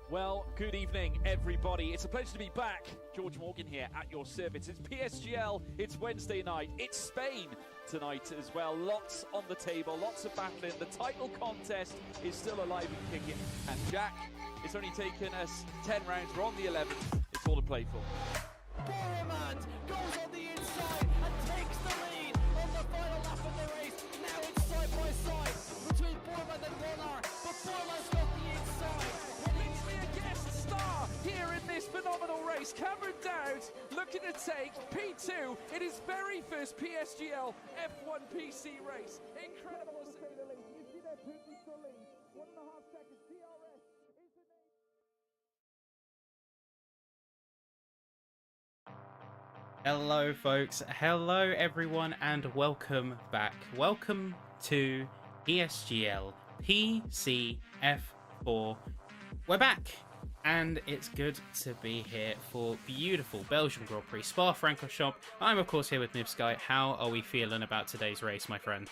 Well, good evening, everybody. It's a pleasure to be back. George Morgan here at your service. It's PSGL, it's Wednesday night, it's Spain tonight as well. Lots on the table, lots of battling. The title contest is still alive and kicking. And Jack, it's only taken us 10 rounds. We're on the 11th. It's all to play for. Boromant goes on the inside and takes the lead on the final lap of the race. Now it's side by side between Boromant and Warner, but Boromant's got the inside. A guest star here in this phenomenal race. Cameron Dowd looking to take P2 in his very first PSGL F1 PC race. Incredible to say the least. You see that Putin to lead. 1.5 seconds. DRS is the name. Hello folks, hello everyone, and welcome back. Welcome to PSGL PCF4. We're back, and it's good to be here for beautiful Belgian Grand Prix Spa-Francorchamps. I'm of course here with Nibsky. How are we feeling about today's race, my friend?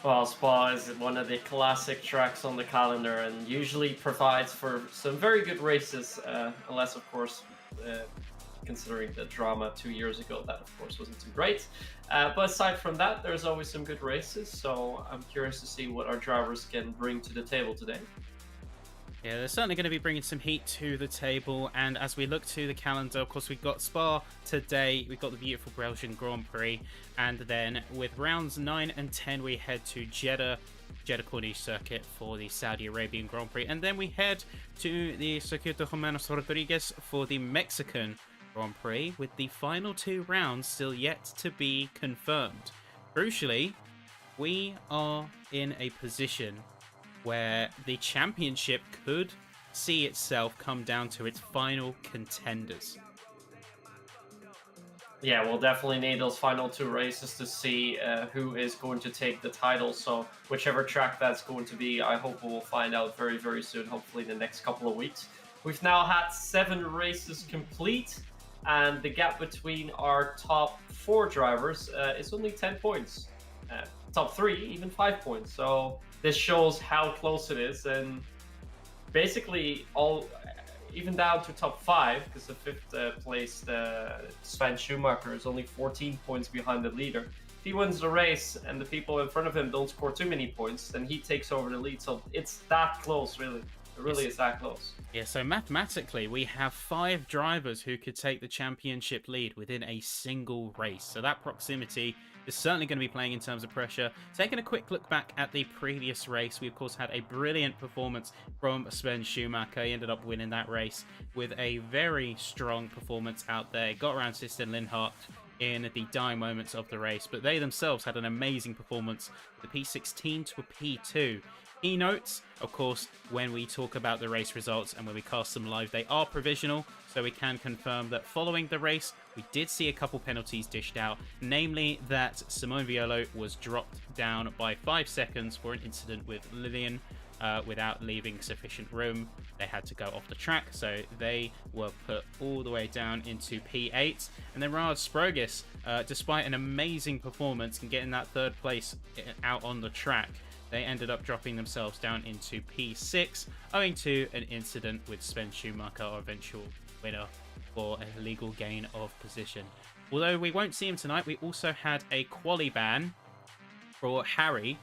Well, Spa is one of the classic tracks on the calendar and usually provides for some very good races, unless of course considering the drama 2 years ago, that of course wasn't too great. But aside from that, there's always some good races, so I'm curious to see what our drivers can bring to the table today. Yeah, they're certainly going to be bringing some heat to the table, and as we look to the calendar, of course, we've got Spa today, we've got the beautiful Belgian Grand Prix, and then with rounds 9 and 10, we head to Jeddah Corniche circuit for the Saudi Arabian Grand Prix, and then we head to the Circuito Hermanos Rodriguez for the Mexican Grand Prix, with the final 2 rounds still yet to be confirmed. Crucially, we are in a position where the championship could see itself come down to its final contenders. Yeah, we'll definitely need those final 2 races to see who is going to take the title. So whichever track that's going to be, I hope we will find out very, very soon, hopefully in the next couple of weeks. We've now had 7 races complete, and the gap between our top 4 drivers is only 10 points. Top 3, even 5 points. So this shows how close it is, and basically all, even down to top 5, because the 5th place, Sven Schumacher, is only 14 points behind the leader. If he wins the race and the people in front of him don't score too many points, then he takes over the lead. So it's that close, really. It really is that close. Yeah, so mathematically, we have 5 drivers who could take the championship lead within a single race. So that proximity is certainly going to be playing in terms of pressure. Taking a quick look back at the previous race, we of course had a brilliant performance from Sven Schumacher. He ended up winning that race with a very strong performance out there. Got around Siston Linhart in the dying moments of the race, but they themselves had an amazing performance with a P16 to a P2. Keynotes, of course, when we talk about the race results and when we cast them live, they are provisional, so we can confirm that following the race, we did see a couple penalties dished out, namely that Simone Violo was dropped down by 5 seconds for an incident with Lillian without leaving sufficient room. They had to go off the track, so they were put all the way down into P8. And then Rad Sprogis, despite an amazing performance and getting that 3rd place out on the track, they ended up dropping themselves down into P6, owing to an incident with Sven Schumacher, our eventual winner, for a legal gain of position. Although we won't see him tonight, we also had a quali ban for Harry,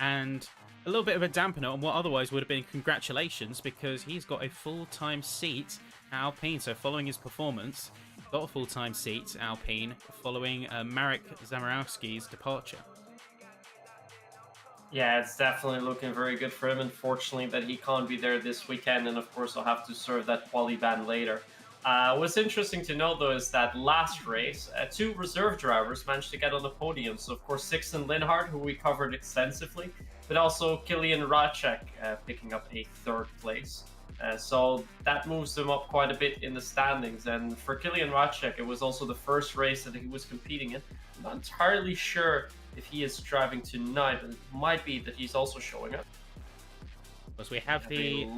and a little bit of a dampener on what otherwise would have been congratulations, because he's got a full-time seat at Alpine. So following his performance, got a full-time seat at Alpine following Marek Zamorowski's departure. Yeah, it's definitely looking very good for him. Unfortunately, that he can't be there this weekend, and of course, he'll have to serve that quali ban later. What's interesting to note, though, is that last race, 2 reserve drivers managed to get on the podium. So, of course, Sixten Linhart, who we covered extensively, but also Kilian Racek picking up a 3rd place. So that moves them up quite a bit in the standings. And for Kilian Racek, it was also the first race that he was competing in. I'm not entirely sure if he is driving tonight, but it might be that he's also showing up. Because we have the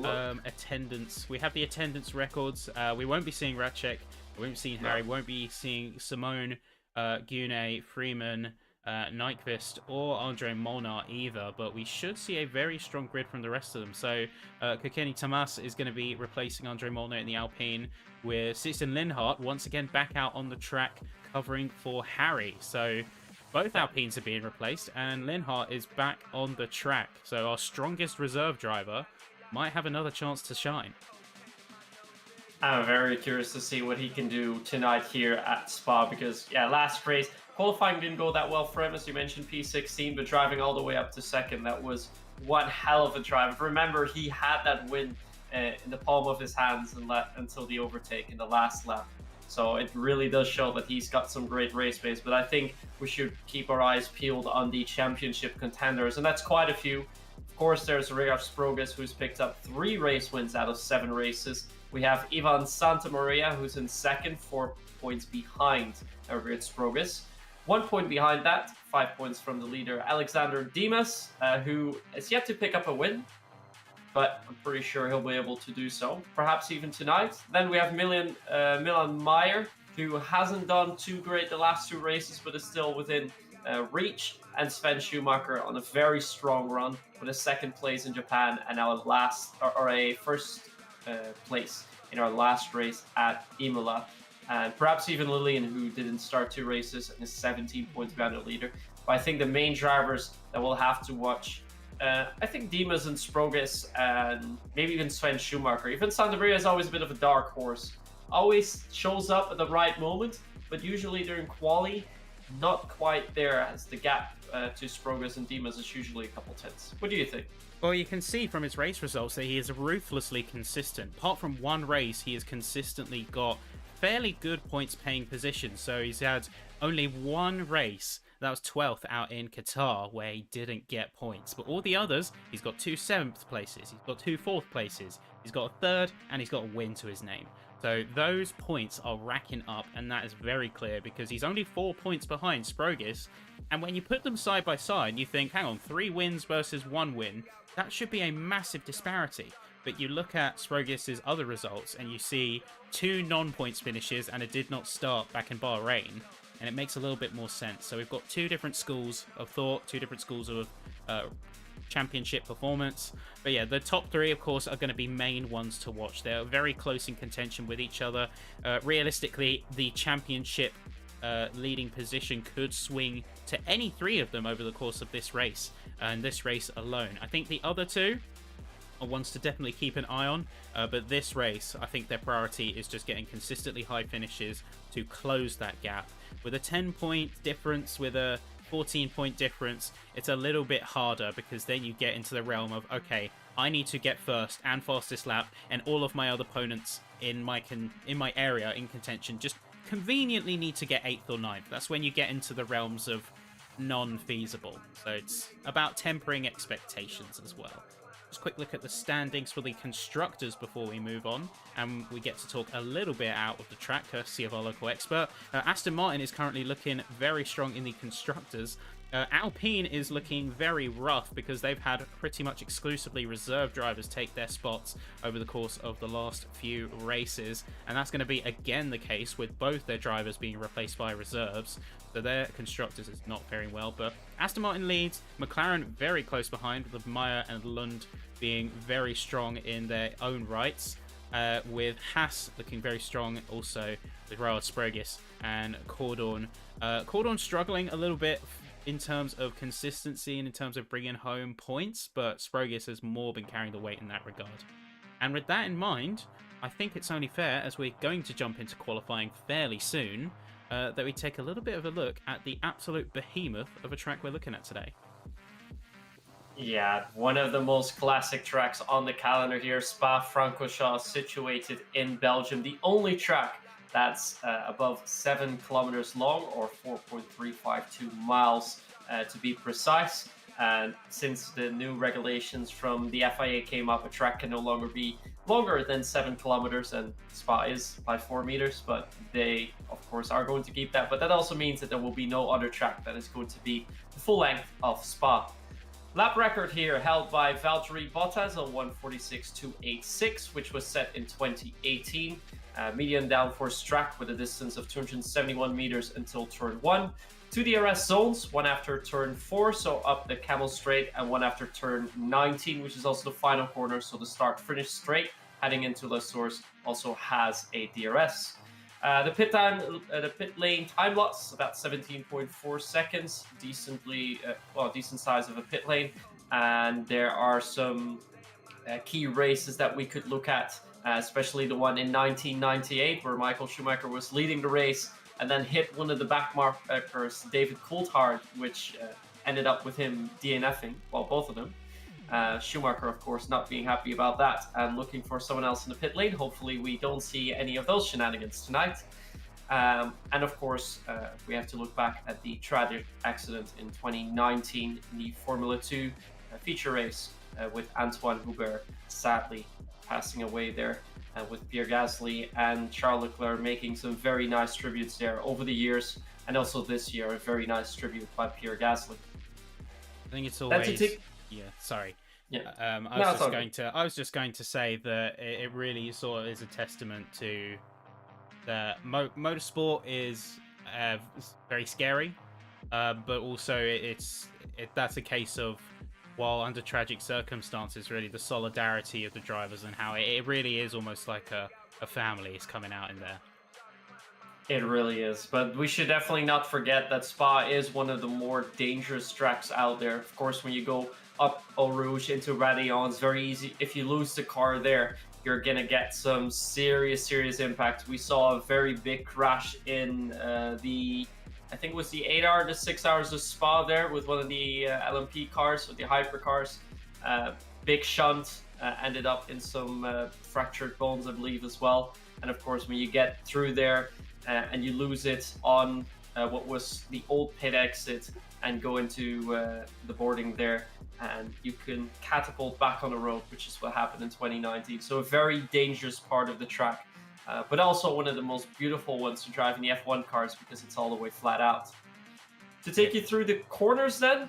attendance, records. We won't be seeing Racek, we won't be seeing Harry, we won't be seeing Simone, Gune, Freeman, Nyquist, or Andre Molnar either, but we should see a very strong grid from the rest of them. So Kokeni Tamas is going to be replacing Andre Molnar in the Alpine, with Sixten Linhart once again back out on the track covering for Harry. So both Alpines are being replaced, and Linhart is back on the track. So our strongest reserve driver might have another chance to shine. I'm very curious to see what he can do tonight here at Spa, because, yeah, last race, qualifying didn't go that well for him, as you mentioned, P16, but driving all the way up to 2nd, that was one hell of a drive. Remember, he had that win in the palm of his hands and until the overtake in the last lap. So it really does show that he's got some great race pace, but I think we should keep our eyes peeled on the championship contenders, and that's quite a few. Of course, there's Rad Sprogis, who's picked up 3 race wins out of 7 races. We have Ivan Santamaria, who's in 2nd, 4 points behind Rad Sprogis. 1 point behind that, 5 points from the leader, Alexander Dimas, who is yet to pick up a win, but I'm pretty sure he'll be able to do so, perhaps even tonight. Then we have Milan Meyer, who hasn't done too great the last 2 races, but is still within reach, and Sven Schumacher on a very strong run with a 2nd place in Japan and our a 1st place in our last race at Imola. And perhaps even Lillian, who didn't start 2 races and is 17 points behind the leader. But I think the main drivers that we'll have to watch, I think Dimas and Sprogis, and maybe even Sven Schumacher. Even Santamaria is always a bit of a dark horse. Always shows up at the right moment, but usually during quali, not quite there, as the gap to Sprogis and Dimas is usually a couple tenths. What do you think? Well, you can see from his race results that he is ruthlessly consistent. Apart from one race, he has consistently got fairly good points paying positions. So he's had only one race, that was 12th out in Qatar, where he didn't get points. But all the others, he's got 2 7th places, he's got 2 4th places, he's got a 3rd, and he's got a win to his name. So those points are racking up, and that is very clear because he's only 4 points behind Sprogis. And when you put them side by side, you think, hang on, 3 wins versus 1 win, that should be a massive disparity. But you look at Sprogis's other results and you see 2 non-points finishes and a did not start back in Bahrain, and it makes a little bit more sense. So we've got 2 different schools of thought, 2 different schools of championship performance. But yeah, the top 3, of course, are going to be main ones to watch. They're very close in contention with each other. Realistically, the championship leading position could swing to any 3 of them over the course of this race, and this race alone. I think the other 2 are ones to definitely keep an eye on, but this race, I think their priority is just getting consistently high finishes to close that gap. With a 10-point difference, with a 14-point difference, it's a little bit harder, because then you get into the realm of, okay, I need to get first and fastest lap, and all of my other opponents in my area in contention just conveniently need to get 8th or 9th. That's when you get into the realms of non-feasible. So it's about tempering expectations as well. Just a quick look at the standings for the constructors before we move on, and we get to talk a little bit out of the track, courtesy of our local expert. Aston Martin is currently looking very strong in the constructors. Alpine is looking very rough, because they've had pretty much exclusively reserve drivers take their spots over the course of the last few races, and that's going to be again the case with both their drivers being replaced by reserves. So their constructors is not faring well, but Aston Martin leads, McLaren very close behind, with Meyer and Lund being very strong in their own rights, with Haas looking very strong also, with Raoul Sprogis and Cordon. Cordon struggling a little bit in terms of consistency and in terms of bringing home points, but Sprogis has more been carrying the weight in that regard. And with that in mind, I think it's only fair, as we're going to jump into qualifying fairly soon, that we take a little bit of a look at the absolute behemoth of a track we're looking at today. Yeah, one of the most classic tracks on the calendar here, Spa-Francorchamps, situated in Belgium. The only track that's above 7 kilometers long, or 4.352 miles to be precise. And since the new regulations from the FIA came up, a track can no longer be longer than 7 kilometers, and Spa is by 4 meters, but they, of course, are going to keep that. But that also means that there will be no other track that is going to be the full length of Spa. Lap record here held by Valtteri Bottas on 1:46.286, which was set in 2018. Medium downforce track with a distance of 271 meters until turn 1. 2 DRS zones, one after turn 4, so up the Camel Straight, and one after turn 19, which is also the final corner, so the start-finish straight heading into Les Sources also has a DRS. The pit lane time loss, about 17.4 seconds, decent size of a pit lane, and there are some key races that we could look at, especially the one in 1998 where Michael Schumacher was leading the race and then hit one of the back markers, David Coulthard, which ended up with him DNFing, well, both of them. Schumacher, of course, not being happy about that and looking for someone else in the pit lane. Hopefully we don't see any of those shenanigans tonight. And of course, we have to look back at the tragic accident in 2019 in the Formula 2 feature race with Antoine Hubert sadly passing away there, with Pierre Gasly and Charles Leclerc making some very nice tributes there over the years, and also this year a very nice tribute by Pierre Gasly. I think it's always... Yeah, sorry. Yeah. I was just going to say that it really sort of is a testament to that motorsport is very scary, but also that's a case of, while under tragic circumstances, really the solidarity of the drivers and how it really is almost like a family is coming out in there. It really is, but we should definitely not forget that Spa is one of the more dangerous tracks out there. Of course, when you go up Eau Rouge into Raidillon, it's very easy. If you lose the car there, you're gonna get some serious impact. We saw a very big crash in I think it was the 8 hours to 6 hours of Spa there with one of the LMP cars, or the hypercars. Big shunt, ended up in some fractured bones, I believe, as well. And of course, when you get through there and you lose it on what was the old pit exit and go into the boarding there, and you can catapult back on the road, which is what happened in 2019. So a very dangerous part of the track, but also one of the most beautiful ones to drive in the F1 cars, because it's all the way flat out. To take you through the corners then,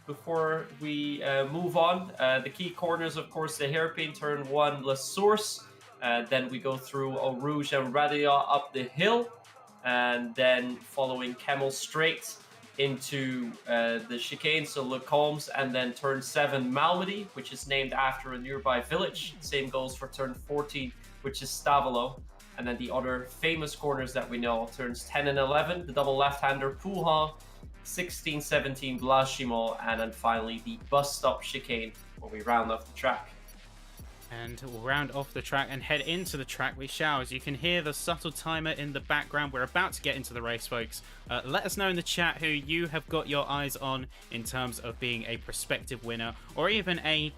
before we move on, the key corners, of course, the hairpin turn 1, La Source. Then we go through Eau Rouge and Radia up the hill, and then following Camel Straight into the chicane, so Le Combes, and then turn 7, Malmedy, which is named after a nearby village. Same goes for turn 14, which is Stavelo. And then the other famous corners that we know, turns 10 and 11, the double left-hander Pouhan, 16, 17, Blanchimont, and then finally the bus stop chicane where we round off the track. And we'll round off the track and head into the track we shall. As you can hear the subtle timer in the background, we're about to get into the race, folks. Let us know in the chat who you have got your eyes on in terms of being a prospective winner, or even a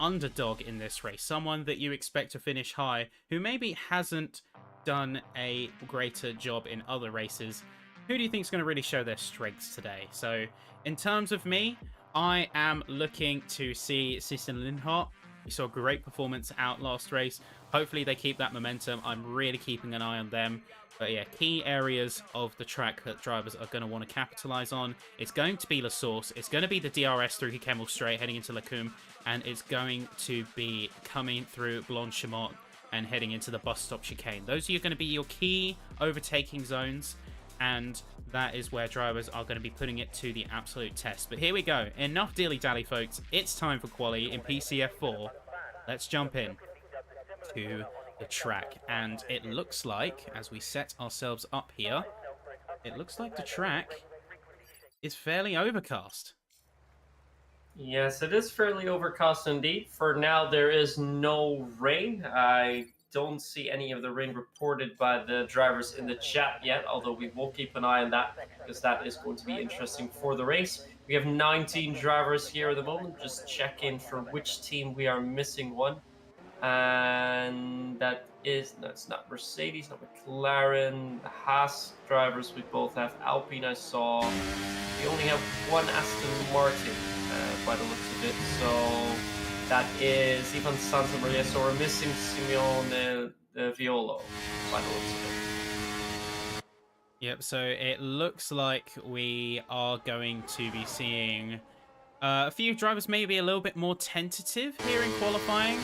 underdog in this race. Someone that you expect to finish high, who maybe hasn't done a greater job in other races. Who do you think is going to really show their strengths today? So, in terms of me, I am looking to see Sisson Linhart. We saw a great performance out last race. Hopefully they keep that momentum. I'm really keeping an eye on them. But yeah, key areas of the track that drivers are going to want to capitalize on. It's going to be La Source. It's going to be the DRS through Kemmel Straight heading into Lacombe. And it's going to be coming through Blanchimont and heading into the bus stop chicane. Those are going to be your key overtaking zones. And that is where drivers are going to be putting it to the absolute test. But here we go. Enough dilly-dally, folks. It's time for quali in PCF 4. Let's jump in to the track. And it looks like, as we set ourselves up here, it looks like the track is fairly overcast. Yes, it is fairly overcast indeed. For now, there is no rain. I don't see any of the rain reported by the drivers in the chat yet, although we will keep an eye on that because that is going to be interesting for the race. We have 19 drivers here at the moment. Just check in for which team we are missing one. And that is, no, it's not Mercedes, not McLaren, the Haas drivers. We both have Alpine, I saw. We only have one Aston Martin by the looks of it. So that is Ivan Santamaria, so we're missing Simeone Violo by the looks of it. Yep, so it looks like we are going to be seeing a few drivers maybe a little bit more tentative here in qualifying.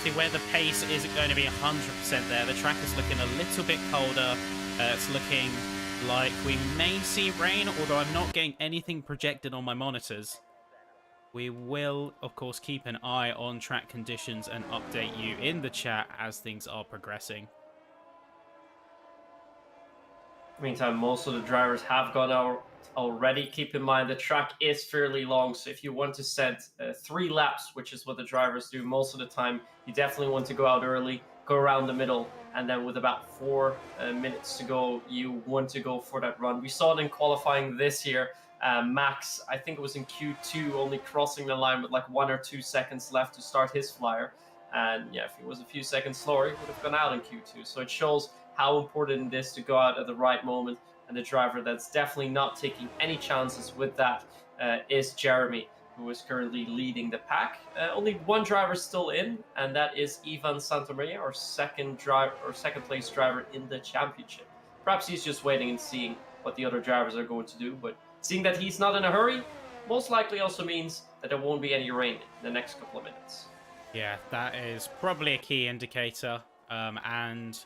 See where the pace isn't going to be 100% there. The track is looking a little bit colder. It's looking like we may see rain, although I'm not getting anything projected on my monitors. We will, of course, keep an eye on track conditions and update you in the chat as things are progressing. Meantime, most of the drivers have gone out already. Keep in mind the track is fairly long, so if you want to set 3 laps, which is what the drivers do most of the time, you definitely want to go out early, go around the middle, and then with about 4 minutes to go, you want to go for that run. We saw it in qualifying this year. Max, I think it was in Q2, only crossing the line with like 1 or 2 seconds left to start his flyer. And yeah, if he was a few seconds slower, he would have gone out in Q2. So it shows how important it is to go out at the right moment. And the driver that's definitely not taking any chances with that is Jeremy, who is currently leading the pack. Only one driver still in, and that is Ivan Santamaria, our second place driver in the championship. Perhaps he's just waiting and seeing what the other drivers are going to do, but seeing that he's not in a hurry, most likely also means that there won't be any rain in the next couple of minutes. Yeah, that is probably a key indicator. And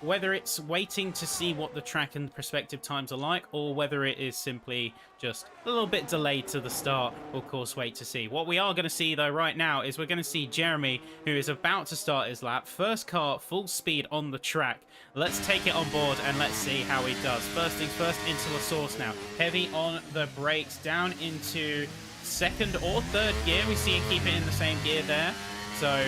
whether it's waiting to see what the track and prospective times are like, or whether it is simply just a little bit delayed to the start, we'll of course wait to see. What we are going to see though right now is we're going to see Jeremy, who is about to start his lap. First car, full speed on the track. Let's take it on board and let's see how he does. First things first, into La Source now. Heavy on the brakes, down into second or third gear. We see him keep it in the same gear there. So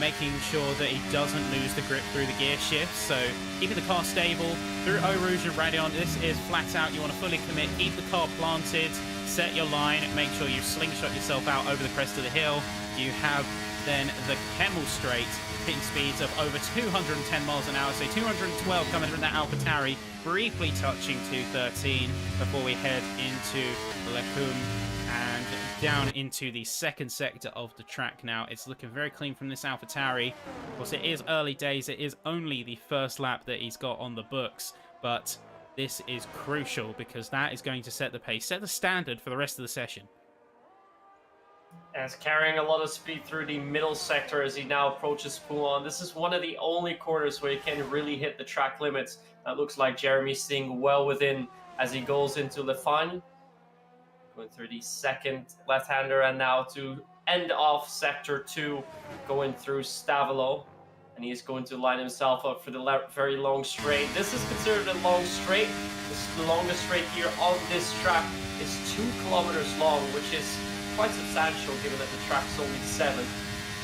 making sure that he doesn't lose the grip through the gear shifts. So keeping the car stable through Eau Rouge and Raidillon. This is flat out. You want to fully commit, keep the car planted, set your line, make sure you slingshot yourself out over the crest of the hill. You have then the Kemmel Straight, hitting speeds of over 210 miles an hour. So 212 coming from that AlphaTauri, briefly touching 213 before we head into Lacombe and down into the second sector of the track now. It's looking very clean from this AlphaTauri. Of course, it is early days. It is only the first lap that he's got on the books, but This is crucial because that is going to set the pace, set the standard for the rest of the session. As carrying a lot of speed through the middle sector as he now approaches Poulon. This is one of the only corners where he can really hit the track limits. That looks like Jeremy's staying well within as he goes into Le Fun. Going through the second left-hander, and now to end off sector 2, going through Stavilo. And he's going to line himself up for the very long straight. This is considered a long straight. The longest straight here on this track is 2 kilometers long, which is quite substantial given that the track's only 7.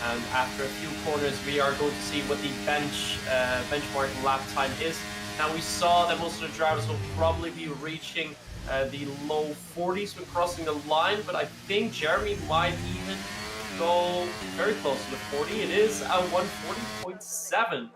And after a few corners, we are going to see what the benchmark lap time is. Now, we saw that most of the drivers will probably be reaching the low 40s when crossing the line, but I think Jeremy might even go very close to the 40. It is a 140.7.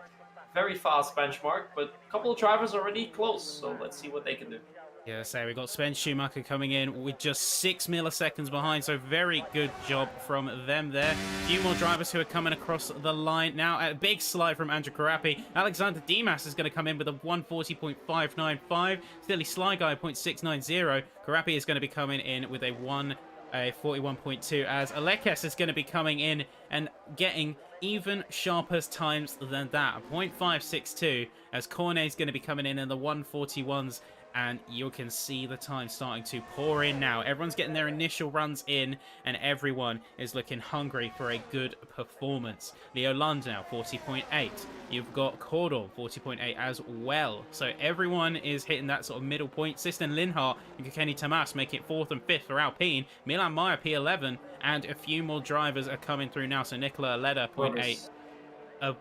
Very fast benchmark, but a couple of drivers already close, so let's see what they can do. Yeah, so we've got Sven Schumacher coming in with just 6 milliseconds behind, so very good job from them there. A few more drivers who are coming across the line now. A big slide from Andrew Karapi. Alexander Dimas is going to come in with a 140.595. Silly Sly Guy 0.690. Karapi is going to be coming in with a 41.2, as Alekes is going to be coming in and getting even sharper times than that. 0.562, as Cornet is going to be coming in the 141s. And you can see the time starting to pour in now. Everyone's getting their initial runs in, and everyone is looking hungry for a good performance. Leo Lund now, 40.8. You've got Cordor, 40.8 as well. So everyone is hitting that sort of middle point. Sisten Linhart and Kenny Tamas make it 4th and 5th for Alpine. Milan Meyer, P11, and a few more drivers are coming through now. So Nicola Leda, 0.8.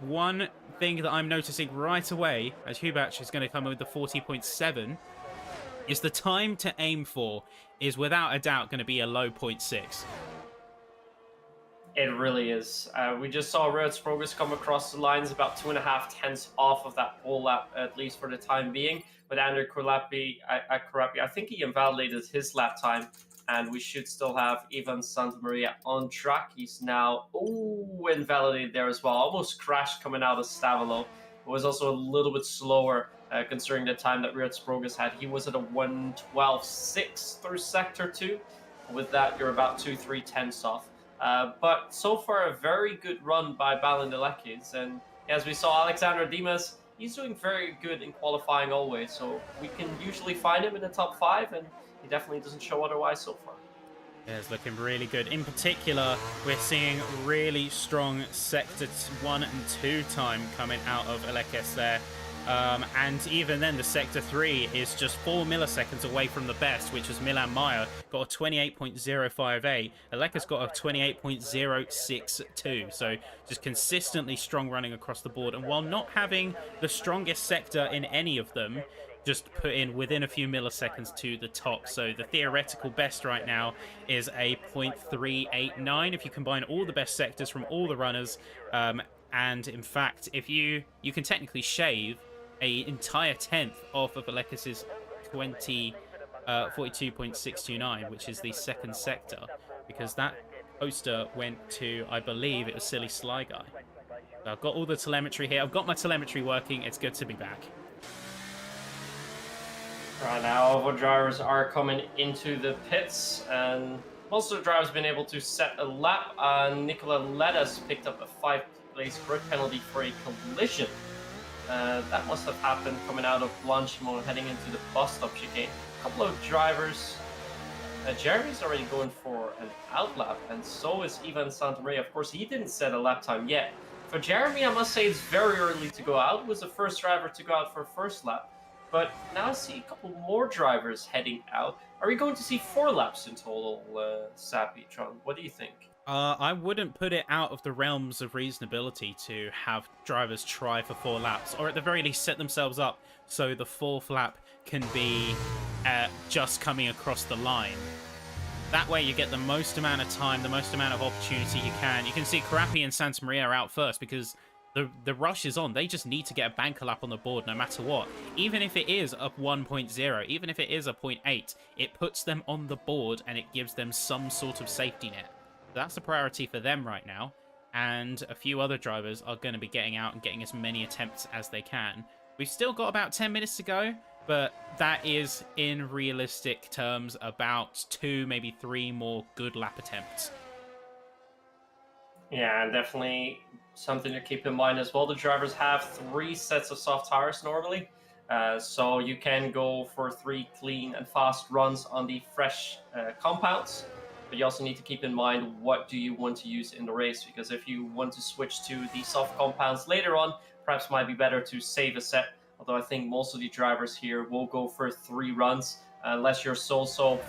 One thing that I'm noticing right away, as Hubach is going to come in with the 40.7, is the time to aim for is without a doubt going to be a low 0.6. It really is. We just saw Red Progress come across the lines about 2.5 tenths off of that pole lap, at least for the time being. But Andrew Karapi, I think he invalidated his lap time, and we should still have Ivan Santamaria on track. He's now invalidated there as well. Almost crashed coming out of Stavilo. It was also a little bit slower considering the time that Red Progress had. He was at a 112.6 through sector 2. With that, you're about 2-3 tenths off. But so far, a very good run by Balindelekis. And as we saw, Alexander Dimas, he's doing very good in qualifying always. So we can usually find him in the top 5, and he definitely doesn't show otherwise so far. Yeah, it's looking really good. In particular, we're seeing really strong sector 1 and 2 time coming out of Alekes there. And even then, the sector 3 is just 4 milliseconds away from the best, which was Milan Meyer, got a 28.058. Aleka's got a 28.062. So just consistently strong running across the board. And while not having the strongest sector in any of them, just put in within a few milliseconds to the top. So the theoretical best right now is a 0.389 if you combine all the best sectors from all the runners. And in fact, if you can technically shave a entire tenth off of Alekis' 42.629, which is the second sector, because that poster went to, I believe it was Silly Sly Guy. So I've got all the telemetry here. I've got my telemetry working. It's good to be back. Right now, all of our drivers are coming into the pits, and most of the drivers have been able to set a lap. Nicola Ledas picked up a 5-place grid penalty for a collision. That must have happened coming out of Blanchimont heading into the bus stop chicane. A couple of drivers. Jeremy's already going for an out lap, and so is Ivan Santamaria. Of course, he didn't set a lap time yet. For Jeremy, I must say it's very early to go out. He was the first driver to go out for first lap. But now I see a couple more drivers heading out. Are we going to see 4 laps in total, Sapitron? What do you think? I wouldn't put it out of the realms of reasonability to have drivers try for 4 laps, or at the very least set themselves up so the 4th lap can be just coming across the line. That way you get the most amount of time, the most amount of opportunity you can. You can see Karapi and Santa Maria are out first because the rush is on. They just need to get a banker lap on the board no matter what. Even if it is a 1.0, even if it is a 0.8, it puts them on the board and it gives them some sort of safety net. That's the priority for them right now. And a few other drivers are going to be getting out and getting as many attempts as they can. We've still got about 10 minutes to go. but that is, in realistic terms, about 2, maybe 3 more good lap attempts. Yeah, and definitely something to keep in mind as well. The drivers have 3 sets of soft tires normally. So you can go for 3 clean and fast runs on the fresh compounds. But you also need to keep in mind what do you want to use in the race, because if you want to switch to the soft compounds later on, perhaps it might be better to save a set. Although I think most of the drivers here will go for 3 runs, unless you're so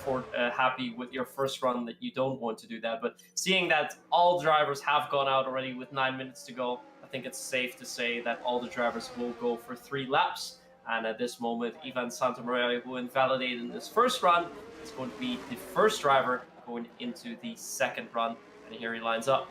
happy with your first run that you don't want to do that. But seeing that all drivers have gone out already with 9 minutes to go, I think it's safe to say that all the drivers will go for 3 laps. And at this moment, Ivan Santamaria, who invalidated in his first run, is going to be the first driver going into the second run. And here he lines up.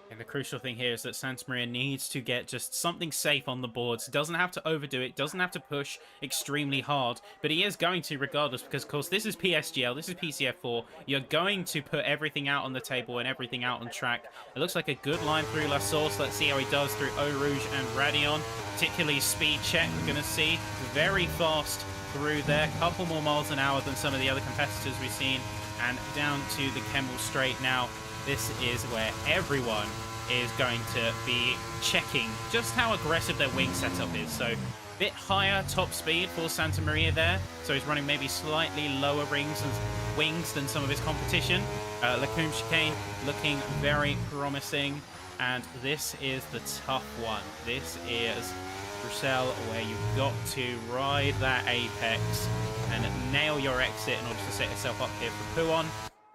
And the crucial thing here is that Santamaria needs to get just something safe on the boards. He doesn't have to overdo it, doesn't have to push extremely hard, but he is going to regardless, because of course this is PSGL, this is PCF4. You're going to put everything out on the table and everything out on track. It looks like a good line through La Source. Let's see how he does through Eau Rouge and Radion, particularly speed check. We're going to see very fast through there, couple more miles an hour than some of the other competitors we've seen, and down to the Kemmel Straight now. This is where everyone is going to be checking just how aggressive their wing setup is. So a bit higher top speed for Santamaria there. So he's running maybe slightly lower wings than some of his competition. Lacombe Chicane looking very promising. And this is the tough one. This is Bruxelles, where you've got to ride that apex and nail your exit in order to set yourself up here for Pouon.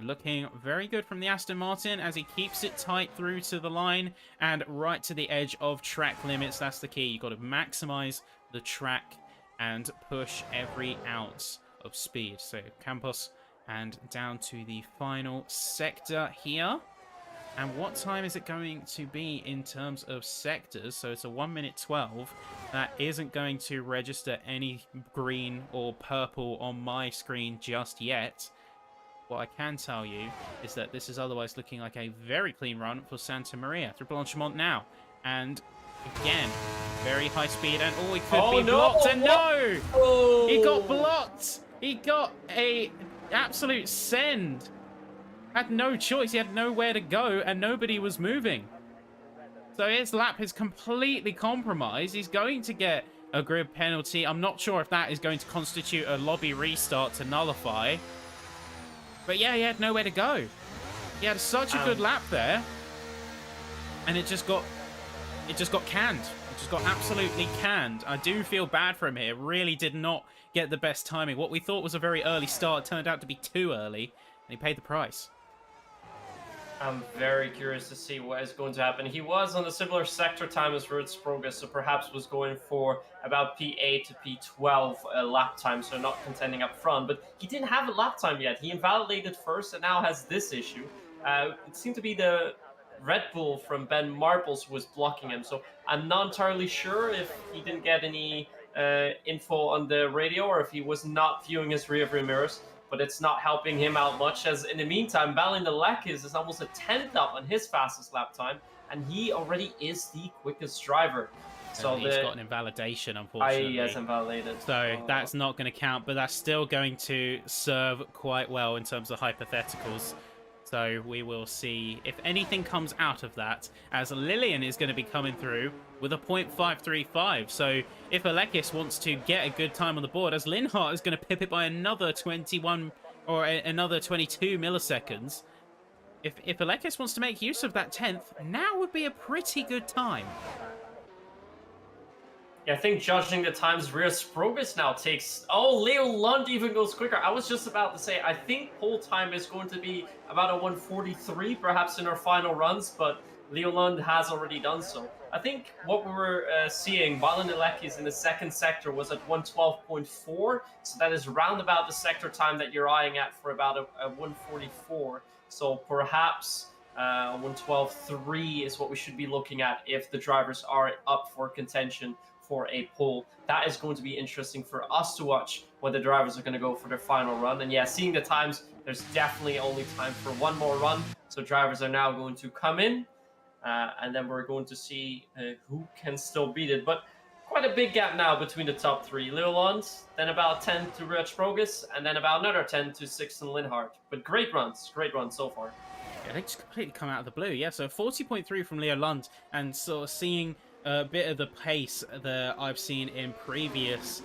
Looking very good from the Aston Martin as he keeps it tight through to the line and right to the edge of track limits. That's the key. You've got to maximize the track and push every ounce of speed. So Campos and down to the final sector here. And what time is it going to be in terms of sectors? So it's a 1:12. That isn't going to register any green or purple on my screen just yet. What I can tell you is that this is otherwise looking like a very clean run for Santamaria through Blanchimont now. And again, very high speed, and he could be blocked. And no! Oh. He got blocked! He got a absolute send. Had no choice. He had nowhere to go, and nobody was moving. So his lap is completely compromised. He's going to get a grid penalty. I'm not sure if that is going to constitute a lobby restart to nullify. But yeah, he had nowhere to go. He had such a good lap there, and it just got canned. It just got absolutely canned. I do feel bad for him here. Really did not get the best timing. What we thought was a very early start turned out to be too early, and he paid the price. I'm very curious to see what is going to happen. He was on a similar sector time as Ruud Sproges, so perhaps was going for about P8 to P12 lap time, so not contending up front. But he didn't have a lap time yet. He invalidated first and now has this issue. It seemed to be the Red Bull from Ben Marples who was blocking him, so I'm not entirely sure if he didn't get any info on the radio or if he was not viewing his rearview mirrors. But it's not helping him out much, as in the meantime, Balindelekis is almost a 10th up on his fastest lap time, and he already is the quickest driver. So he's got an invalidation, unfortunately. He has invalidated. So that's not going to count, but that's still going to serve quite well in terms of hypotheticals. So we will see if anything comes out of that, as Lillian is going to be coming through with a 0.535. So if Alekis wants to get a good time on the board, as Linhart is going to pip it by another 21 or another 22 milliseconds, if Alekis wants to make use of that 10th, now would be a pretty good time. Yeah, I think judging the times, Ruud Sproges now takes... Oh, Leo Lund even goes quicker. I was just about to say, I think pole time is going to be about a 1:43, perhaps in our final runs, but Leo Lund has already done so. I think what we were seeing, Balindelekis in the second sector was at 1:12.4, so that is round about the sector time that you're eyeing at for about a 1:44. So perhaps 1:12.3 is what we should be looking at if the drivers are up for contention for a pole. That is going to be interesting for us to watch when the drivers are going to go for their final run. And yeah, seeing the times, there's definitely only time for one more run. So drivers are now going to come in, and then we're going to see who can still beat it. But quite a big gap now between the top three. Leoland, then about 10 to Reg Progus, and then about another 10 to Sixten Linhart. But great runs so far. Yeah, they just completely come out of the blue. Yeah, so 40.3 from Leo Lund, and sort of seeing a bit of the pace that I've seen in previous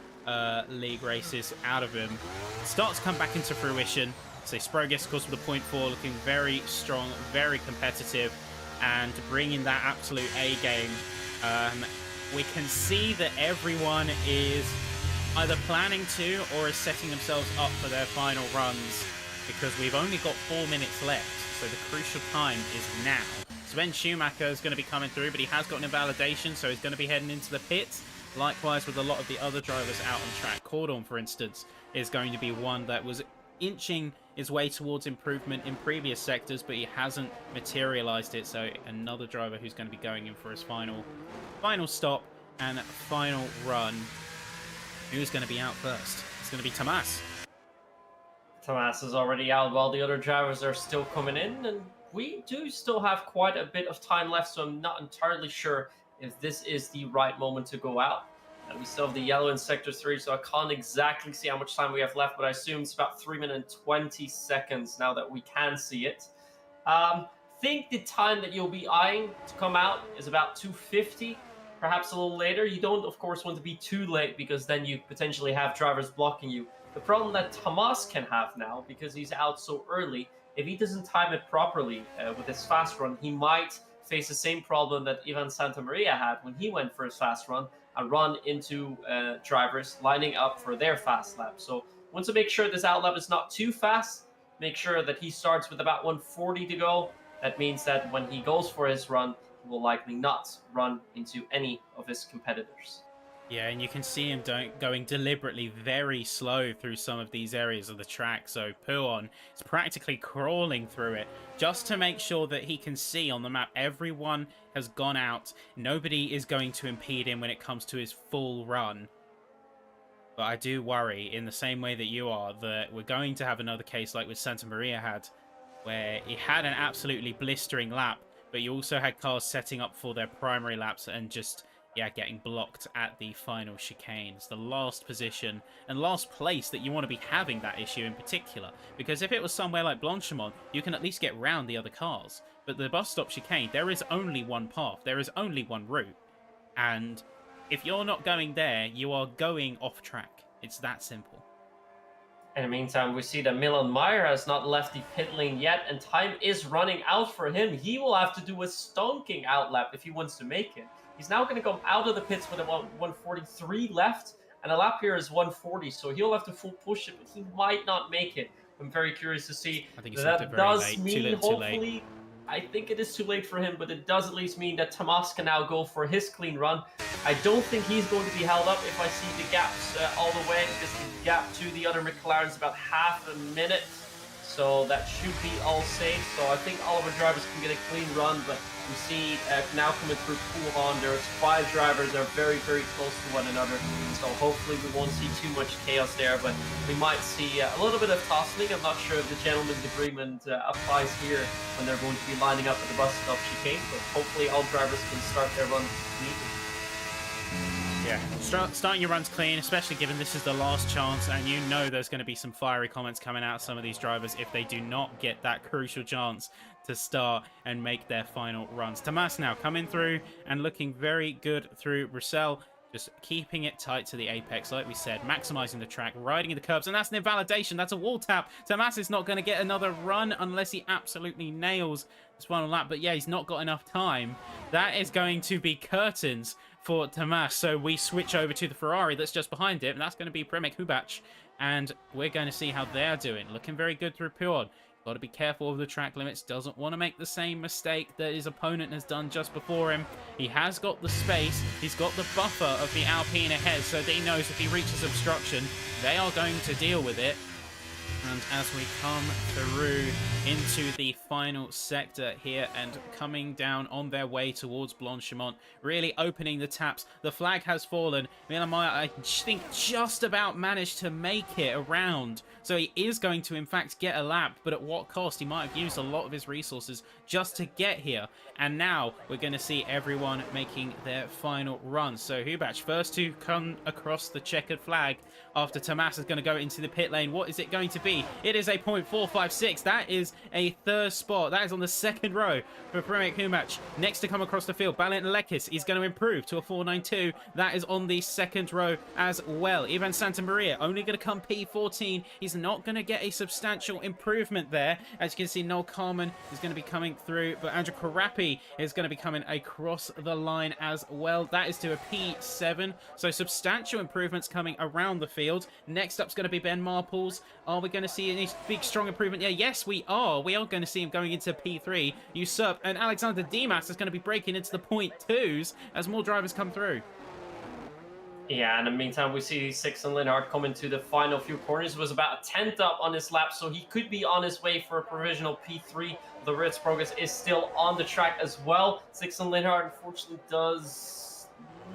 league races out of him starts to come back into fruition. So Sprogus, of course, with a 0.4, looking very strong, very competitive, and bringing that absolute A game. We can see that everyone is either planning to or is setting themselves up for their final runs, because we've only got 4 minutes left, so the crucial time is now. Sven Schumacher is going to be coming through, but he has got an invalidation, so he's going to be heading into the pits. Likewise with a lot of the other drivers out on track. Cordon, for instance, is going to be one that was inching his way towards improvement in previous sectors, but he hasn't materialized it, so another driver who's going to be going in for his final stop and final run. Who's going to be out first? It's going to be Tomas. Tomas is already out while the other drivers are still coming in, and we do still have quite a bit of time left, so I'm not entirely sure if this is the right moment to go out. And we still have the yellow in Sector 3, so I can't exactly see how much time we have left, but I assume it's about 3 minutes and 20 seconds now that we can see it. Think the time that you'll be eyeing to come out is about 2:50, perhaps a little later. You don't, of course, want to be too late, because then you potentially have drivers blocking you. The problem that Tomas can have now, because he's out so early, if he doesn't time it properly with his fast run, he might face the same problem that Ivan Santamaria had when he went for his fast run and run into drivers lining up for their fast lap. So want to make sure this out lap is not too fast. Make sure that he starts with about 140 to go. That means that when he goes for his run, he will likely not run into any of his competitors. Yeah, and you can see him going deliberately very slow through some of these areas of the track. So Puon is practically crawling through it just to make sure that he can see on the map everyone has gone out. Nobody is going to impede him when it comes to his full run. But I do worry, in the same way that you are, that we're going to have another case like with Santa Maria had, where he had an absolutely blistering lap, but you also had cars setting up for their primary laps and just getting blocked at the final chicane. It's the last position and last place that you want to be having that issue in particular. Because if it was somewhere like Blanchimont, you can at least get round the other cars. But the bus stop chicane, there is only one path. There is only one route. And if you're not going there, you are going off track. It's that simple. In the meantime, we see that Milan Meyer has not left the pit lane yet, and time is running out for him. He will have to do a stonking out lap if he wants to make it. He's now going to come out of the pits with about 143 left, and a lap here is 140, so he'll have to full push it, but he might not make it. I'm very curious to see. I think that does mean, hopefully, I think it is too late for him, but it does at least mean that Tomas can now go for his clean run. I don't think he's going to be held up if I see the gaps all the way, because the gap to the other McLaren is about half a minute, so that should be all safe. So I think all of our drivers can get a clean run, but we see now coming through Pouhon, there's 5 drivers that are very, very close to one another. So hopefully we won't see too much chaos there, but we might see a little bit of tossing. I'm not sure if the gentleman's agreement applies here when they're going to be lining up at the bus stop chicane, but hopefully all drivers can start their runs neatly. Yeah, starting your runs clean, especially given this is the last chance, and you know there's going to be some fiery comments coming out of some of these drivers if they do not get that crucial chance to start and make their final runs. Tomas now coming through and looking very good through Roussel, just keeping it tight to the apex, like we said, maximizing the track, riding in the curbs, and that's an invalidation. That's a wall tap. Tomas is not going to get another run unless he absolutely nails this final lap, but yeah, he's not got enough time. That is going to be curtains for Tomas, so we switch over to the Ferrari that's just behind it, and that's going to be Primož Hubač, and we're going to see how they're doing. Looking very good through Puon. Got to be careful of the track limits. Doesn't want to make the same mistake that his opponent has done just before him. He has got the space. He's got the buffer of the Alpine ahead, so that he knows if he reaches obstruction, they are going to deal with it. And as we come through into the final sector here and coming down on their way towards Blanchimont, really opening the taps. The flag has fallen. Milan Maya, I think, just about managed to make it around. So he is going to, in fact, get a lap, but at what cost? He might have used a lot of his resources just to get here. And now we're going to see everyone making their final run. So Hubac, first to come across the checkered flag after Tomas is going to go into the pit lane. What is it going to be? It is a 0.456. That is a third spot. That is on the second row for Primož Hubac. Next to come across the field, Balint Lekis is going to improve to a 492. That is on the second row as well. Ivan Santamaria only going to come P14. He's not going to get a substantial improvement there. As you can see, Noel Carman is going to be coming through, but Andrew Karapi is going to be coming across the line as well. That is to a P7. So substantial improvements coming around the field. Next up is going to be Ben Marples. Are we going to see any big, strong improvement? Yeah, yes, we are. We are going to see him going into P3. Usurp, and Alexander Dimas is going to be breaking into the 0.2s as more drivers come through. Yeah, in the meantime, we see Sixten Linhart coming to the final few corners. It was about a 10th up on his lap, so he could be on his way for a provisional P3. The Ritz Progress is still on the track as well. Sixten Linhart, unfortunately, does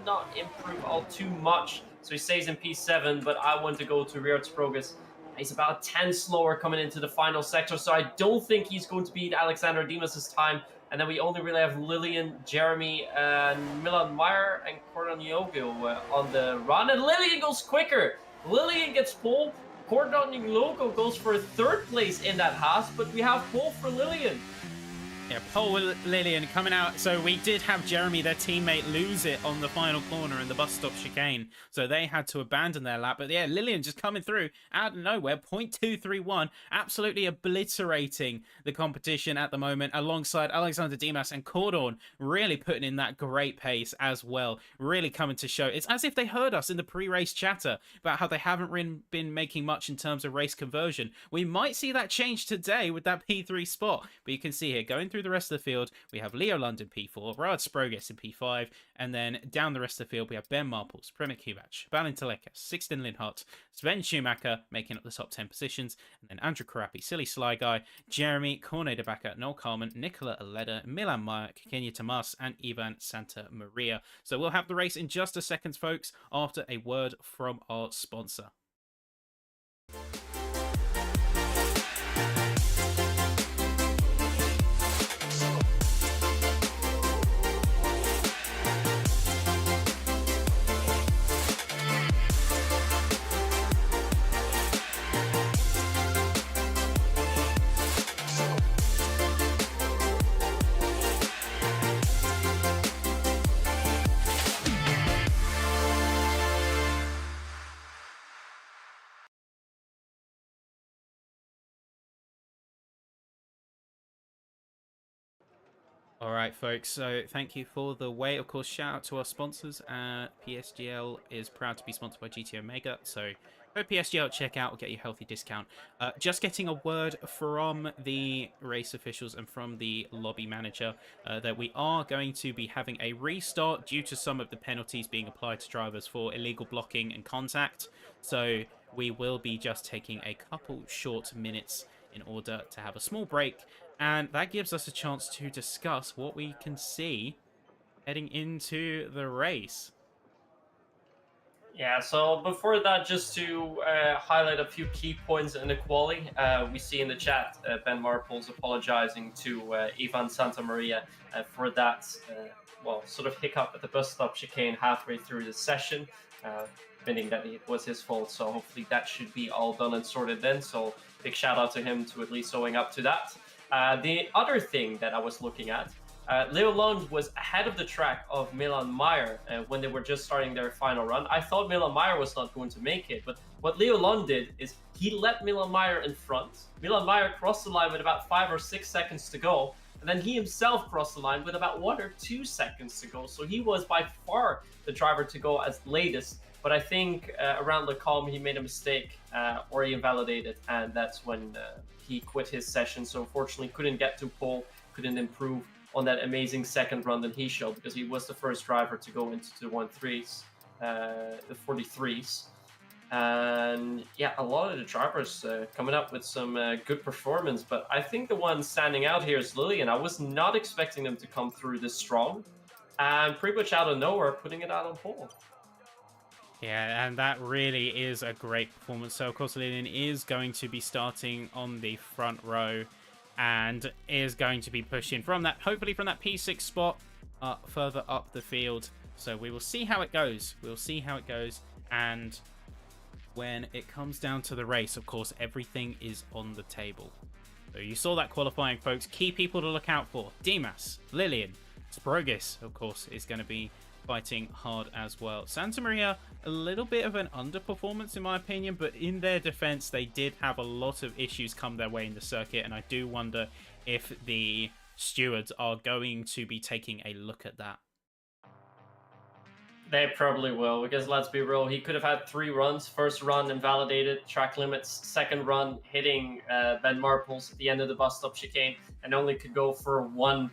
not improve all too much, so he stays in P7, but I want to go to Ritz Progress. He's about 10 slower coming into the final sector, so I don't think he's going to beat Alexander Dimas' time. And then we only really have Lillian, Jeremy, and Milan Meyer and Cordon on the run. And Lillian goes quicker. Lillian gets pole. Cordon goes for third place in that Haas, but we have pole for Lillian. Yeah, Paul Lillian coming out. So we did have Jeremy, their teammate, lose it on the final corner in the bus stop chicane. So they had to abandon their lap. But yeah, Lillian just coming through out of nowhere. 0.231. Absolutely obliterating the competition at the moment alongside Alexander Dimas and Cordon. Really putting in that great pace as well. Really coming to show. It's as if they heard us in the pre-race chatter about how they haven't been making much in terms of race conversion. We might see that change today with that P3 spot. But you can see here, going through the rest of the field, we have Leo London P4, Rad Sproges in P5, and then down the rest of the field we have Ben Marples, Primož Hubac, Balint Telekas, Sixten Linhart, Sven Schumacher making up the top 10 positions, and then Andrew Karapi, Silly Sly Guy, Jeremy, Corne de Baca, Noel Carman, Nicola Aleda, Milan Meyer, Kenya Tomas, and Ivan Santa Maria. So we'll have the race in just a second, folks, after a word from our sponsor. All right, folks, so thank you for the wait. Of course, shout out to our sponsors. PSGL is proud to be sponsored by GT Omega, so go PSGL checkout, will get you a healthy discount. Just getting a word from the race officials and from the lobby manager that we are going to be having a restart due to some of the penalties being applied to drivers for illegal blocking and contact. So we will be just taking a couple short minutes in order to have a small break. And that gives us a chance to discuss what we can see heading into the race. Yeah, so before that, just to highlight a few key points in the quali, we see in the chat Ben Marples apologizing to Ivan Santamaria for that, sort of hiccup at the bus stop chicane halfway through the session, admitting that it was his fault. So hopefully that should be all done and sorted then. So big shout out to him to at least owing up to that. The other thing that I was looking at, Leo Lund was ahead of the track of Milan Meyer when they were just starting their final run. I thought Milan Meyer was not going to make it, but what Leo Lund did is he let Milan Meyer in front. Milan Meyer crossed the line with about 5 or 6 seconds to go, and then he himself crossed the line with about 1 or 2 seconds to go. So he was by far the driver to go as latest. But I think around the calm he made a mistake or he invalidated, and that's when he quit his session. So unfortunately couldn't get to pole, couldn't improve on that amazing second run that he showed, because he was the first driver to go into the 1-3s, the 43s. And yeah, a lot of the drivers coming up with some good performance. But I think the one standing out here is Lillian. I was not expecting them to come through this strong, and pretty much out of nowhere, putting it out on pole. Yeah, and that really is a great performance. So, of course, Lillian is going to be starting on the front row and is going to be pushing from that, hopefully from that P6 spot further up the field. So we will see how it goes. We'll see how it goes. And when it comes down to the race, of course, everything is on the table. So you saw that qualifying, folks. Key people to look out for. Dimas, Lillian, Sprogis, of course, is going to be fighting hard as well. Santa Maria, a little bit of an underperformance in my opinion, but in their defense, they did have a lot of issues come their way in the circuit, and I do wonder if the stewards are going to be taking a look at that. They probably will, because let's be real, he could have had 3 runs. First run invalidated, track limits. Second run hitting Ben Marples at the end of the bus stop chicane, and only could go for 1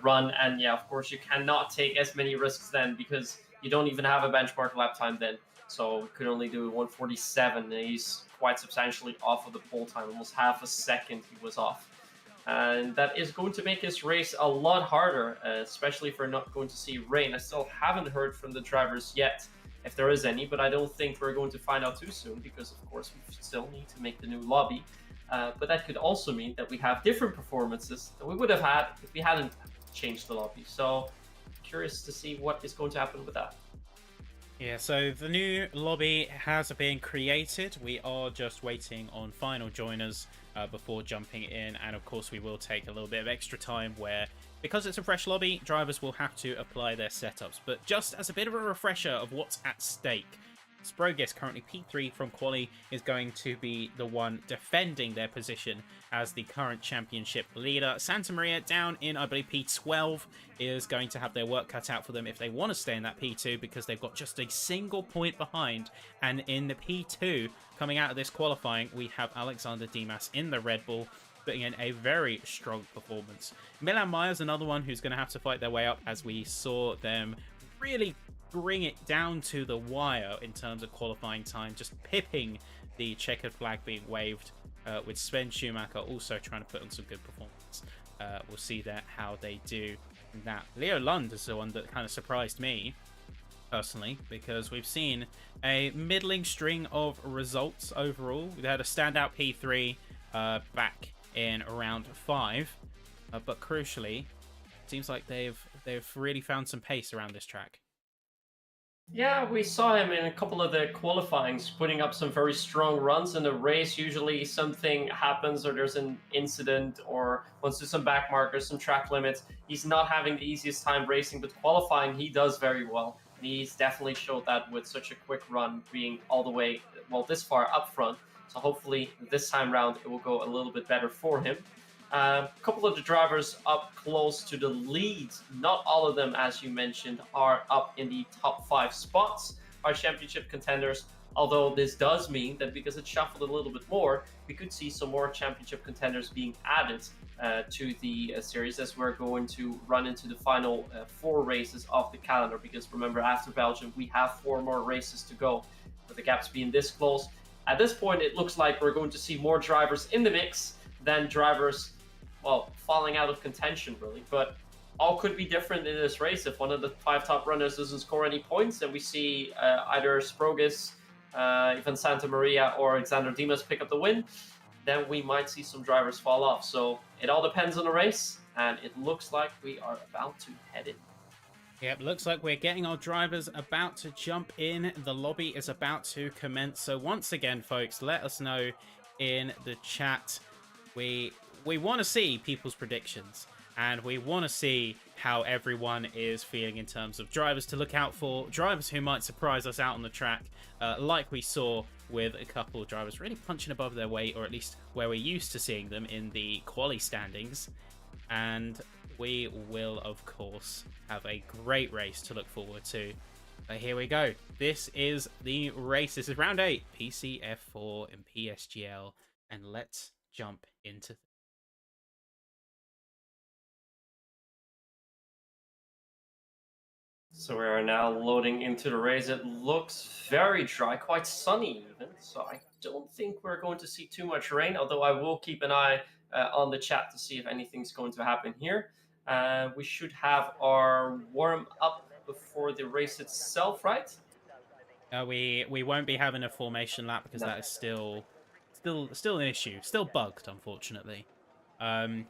run. And yeah, of course, you cannot take as many risks then, because you don't even have a benchmark lap time then. So we could only do 1:47, and he's quite substantially off of the pole time, almost half a second he was off. And that is going to make his race a lot harder, especially if we're not going to see rain. I still haven't heard from the drivers yet, if there is any, but I don't think we're going to find out too soon, because of course we still need to make the new lobby. But that could also mean that we have different performances that we would have had if we hadn't changed the lobby. So curious to see what is going to happen with that. Yeah, so the new lobby has been created. We are just waiting on final joiners before jumping in, and of course we will take a little bit of extra time where, because it's a fresh lobby, drivers will have to apply their setups. But just as a bit of a refresher of what's at stake, Sprogis, currently P3 from Quali, is going to be the one defending their position as the current championship leader. Santa Maria, down in, I believe, P12, is going to have their work cut out for them if they want to stay in that P2, because they've got just a single point behind. And in the P2, coming out of this qualifying, we have Alexander Dimas in the Red Bull, putting in a very strong performance. Milan Meyer's another one who's going to have to fight their way up, as we saw them really bring it down to the wire in terms of qualifying time, just pipping the checkered flag being waved, with Sven Schumacher also trying to put on some good performance. We'll see that how they do in that. Leo Lund is the one that kind of surprised me personally, because we've seen a middling string of results overall. We had a standout P3 back in round 5, but crucially, it seems like they've really found some pace around this track. Yeah, we saw him in a couple of the qualifyings putting up some very strong runs in the race. Usually something happens, or there's an incident, or wants to do some back markers, some track limits. He's not having the easiest time racing, but qualifying he does very well. And he's definitely showed that with such a quick run, being all the way, well, this far up front. So hopefully this time round it will go a little bit better for him. A couple of the drivers up close to the lead, not all of them, as you mentioned, are up in the top 5 spots, are championship contenders. Although this does mean that because it shuffled a little bit more, we could see some more championship contenders being added to the series, as we're going to run into the final 4 races of the calendar. Because remember, after Belgium, we have 4 more races to go, with the gaps being this close. At this point, it looks like we're going to see more drivers in the mix than drivers, well, falling out of contention, really. But all could be different in this race. If one of the 5 top runners doesn't score any points, then we see either Sprogis, Ivan Santa Maria, or Alexander Dimas pick up the win, then we might see some drivers fall off. So it all depends on the race, and it looks like we are about to head in. Yep, looks like we're getting our drivers about to jump in. The lobby is about to commence. So once again, folks, let us know in the chat. We want to see people's predictions, and we want to see how everyone is feeling in terms of drivers to look out for, drivers who might surprise us out on the track, like we saw with a couple of drivers really punching above their weight, or at least where we're used to seeing them in the quali standings. And we will, of course, have a great race to look forward to. But here we go. This is the race. This is round 8, PCF4 and PSGL, and let's jump into So we are now loading into the race. It looks very dry, quite sunny even. So I don't think we're going to see too much rain, although I will keep an eye on the chat to see if anything's going to happen here. We should have our warm up before the race itself, right? We won't be having a formation lap because No. that is still an issue, still bugged, unfortunately. For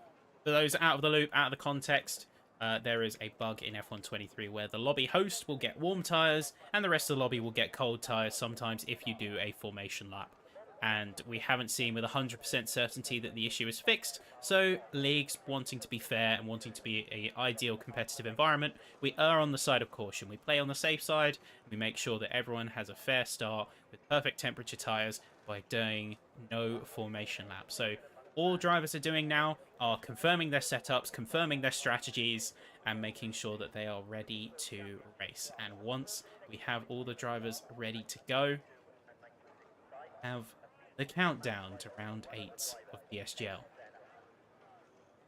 those out of the loop, out of the context, there is a bug in F123 where the lobby host will get warm tyres and the rest of the lobby will get cold tyres sometimes if you do a formation lap. And we haven't seen with 100% certainty that the issue is fixed, so leagues wanting to be fair and wanting to be an ideal competitive environment, we err on the side of caution. We play on the safe side, we make sure that everyone has a fair start with perfect temperature tyres by doing no formation lap. So all drivers are doing now are confirming their setups, confirming their strategies, and making sure that they are ready to race. And once we have all the drivers ready to go, have the countdown to round 8 of PSGL.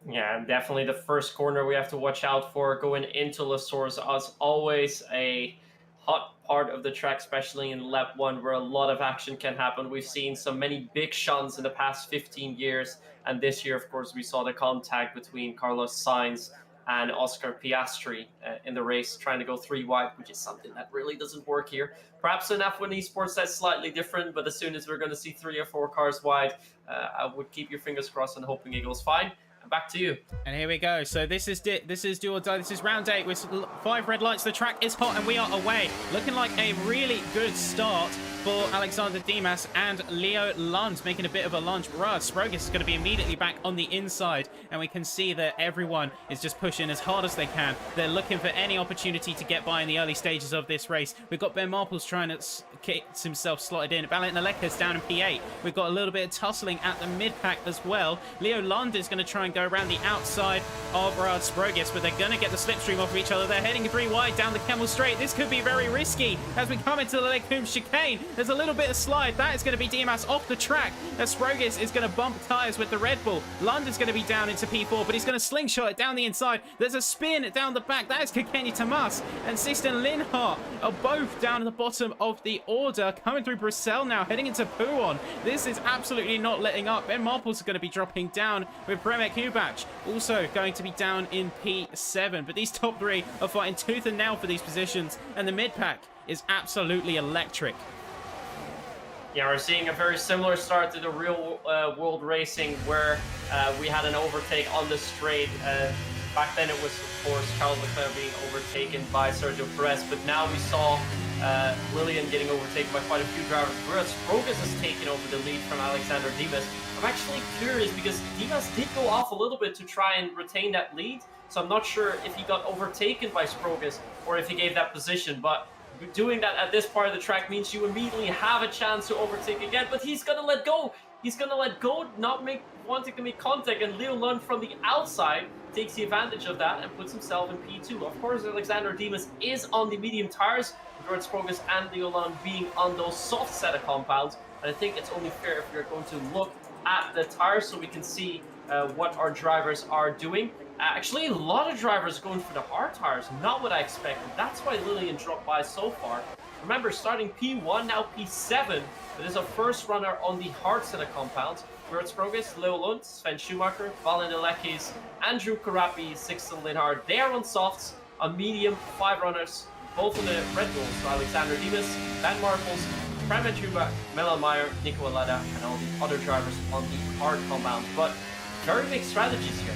Yeah, and definitely the first corner we have to watch out for going into Les Sources. As always, a hot part of the track, especially in lap 1, where a lot of action can happen. We've seen so many big shunts in the past 15 years, and this year, of course, we saw the contact between Carlos Sainz and Oscar Piastri in the race, trying to go 3 wide, which is something that really doesn't work here. Perhaps in F1 Esports that's slightly different, but as soon as we're going to see 3 or 4 cars wide, I would keep your fingers crossed and hoping it goes fine. Back to you. And here we go. So this is do or die. This is round 8 with 5 red lights. The track is hot and we are away. Looking like a really good start for Alexander Dimas and Leo Lund, making a bit of a lunge. Brad Sprogus is going to be immediately back on the inside, and we can see that everyone is just pushing as hard as they can. They're looking for any opportunity to get by in the early stages of this race. We've got Ben Marples trying to get himself slotted in. Valentin Aleka's down in P8. We've got a little bit of tussling at the mid-pack as well. Leo Lund is going to try and go around the outside of Brad Sprogus, but they're going to get the slipstream off of each other. They're heading 3 wide down the Kemmel Straight. This could be very risky as we come into the Lecumbe chicane. There's a little bit of slide. That is going to be Dimas off the track. As Sprogus is going to bump tyres with the Red Bull. Lund is going to be down into P4, but he's going to slingshot it down the inside. There's a spin down the back. That is Kikenya Tomas and Sixten Linhart are both down at the bottom of the order. Coming through Bruxelles now, heading into Pouon. This is absolutely not letting up. Ben Marples is going to be dropping down with Primož Kubac also going to be down in P7. But these top 3 are fighting tooth and nail for these positions, and the mid-pack is absolutely electric. Yeah, we're seeing a very similar start to the real world racing where we had an overtake on the straight. Back then it was, of course, Charles Leclerc being overtaken by Sergio Perez, but now we saw Lillian getting overtaken by quite a few drivers. Whereas Sprogus has taken over the lead from Alexander Dimas. I'm actually curious because Dimas did go off a little bit to try and retain that lead, so I'm not sure if he got overtaken by Sprogus or if he gave that position, but doing that at this part of the track means you immediately have a chance to overtake again, but he's going to let go. He's going to let go, not wanting to make contact, and Leo Lund from the outside takes the advantage of that and puts himself in P2. Of course, Alexander Dimas is on the medium tires, with George Sprogus and Leo Lund being on those soft set of compounds, and I think it's only fair if we're going to look at the tires so we can see what our drivers are doing. Actually, a lot of drivers going for the hard tires, not what I expected. That's why Lillian dropped by so far. Remember, starting P1, now P7, but is a first runner on the hard set of compounds. Bert Sprogus, Leo Lund, Sven Schumacher, Valentin Alekis, Andrew Karapi, Sixten Linhart. They are on softs, on medium, 5 runners, both on the Red Bulls. So Alexander Dimas, Ben Marples, Primož Kubac, Milan Meyer, Nico Aleda, and all the other drivers on the hard compounds. But very big strategies here.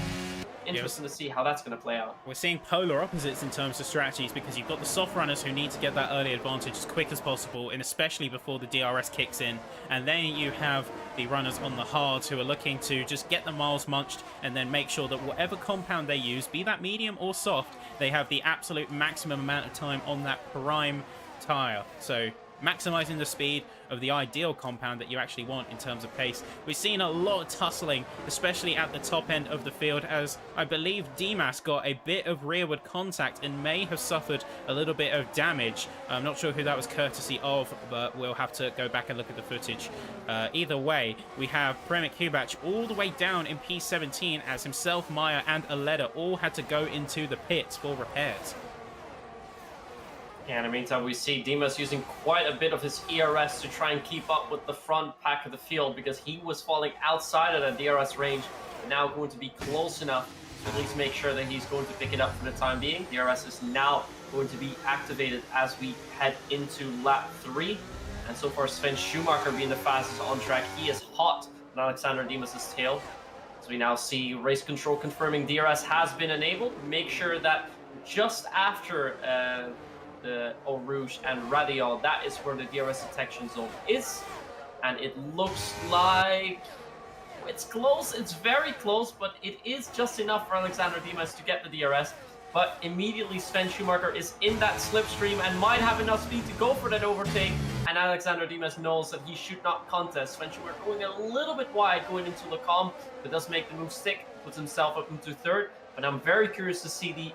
Interesting to see how that's going to play out. We're seeing polar opposites in terms of strategies because you've got the soft runners who need to get that early advantage as quick as possible, and especially before the DRS kicks in. And then you have the runners on the hards who are looking to just get the miles munched and then make sure that whatever compound they use, be that medium or soft, they have the absolute maximum amount of time on that prime tire. So maximizing the speed of the ideal compound that you actually want in terms of pace. We've seen a lot of tussling, especially at the top end of the field, as I believe Dimas got a bit of rearward contact and may have suffered a little bit of damage. I'm not sure who that was courtesy of, but we'll have to go back and look at the footage. Either way, we have Primož Kubac all the way down in P17 as himself, Meyer and Aleda all had to go into the pits for repairs. Yeah, in the meantime, we see Dimas using quite a bit of his ERS to try and keep up with the front pack of the field because he was falling outside of the DRS range and now going to be close enough to at least make sure that he's going to pick it up for the time being. DRS is now going to be activated as we head into lap 3. And so far, Sven Schumacher being the fastest on track. He is hot on Alexander Dimas' tail. So we now see race control confirming DRS has been enabled. Make sure that just after the Eau Rouge and Radial, that is where the DRS detection zone is. And it looks like it's close, it's very close, but it is just enough for Alexander Dimas to get the DRS. But immediately Sven Schumacher is in that slipstream and might have enough speed to go for that overtake. And Alexander Dimas knows that he should not contest. Sven Schumacher going a little bit wide going into Le Combe, but does make the move stick, puts himself up into third. But I'm very curious to see the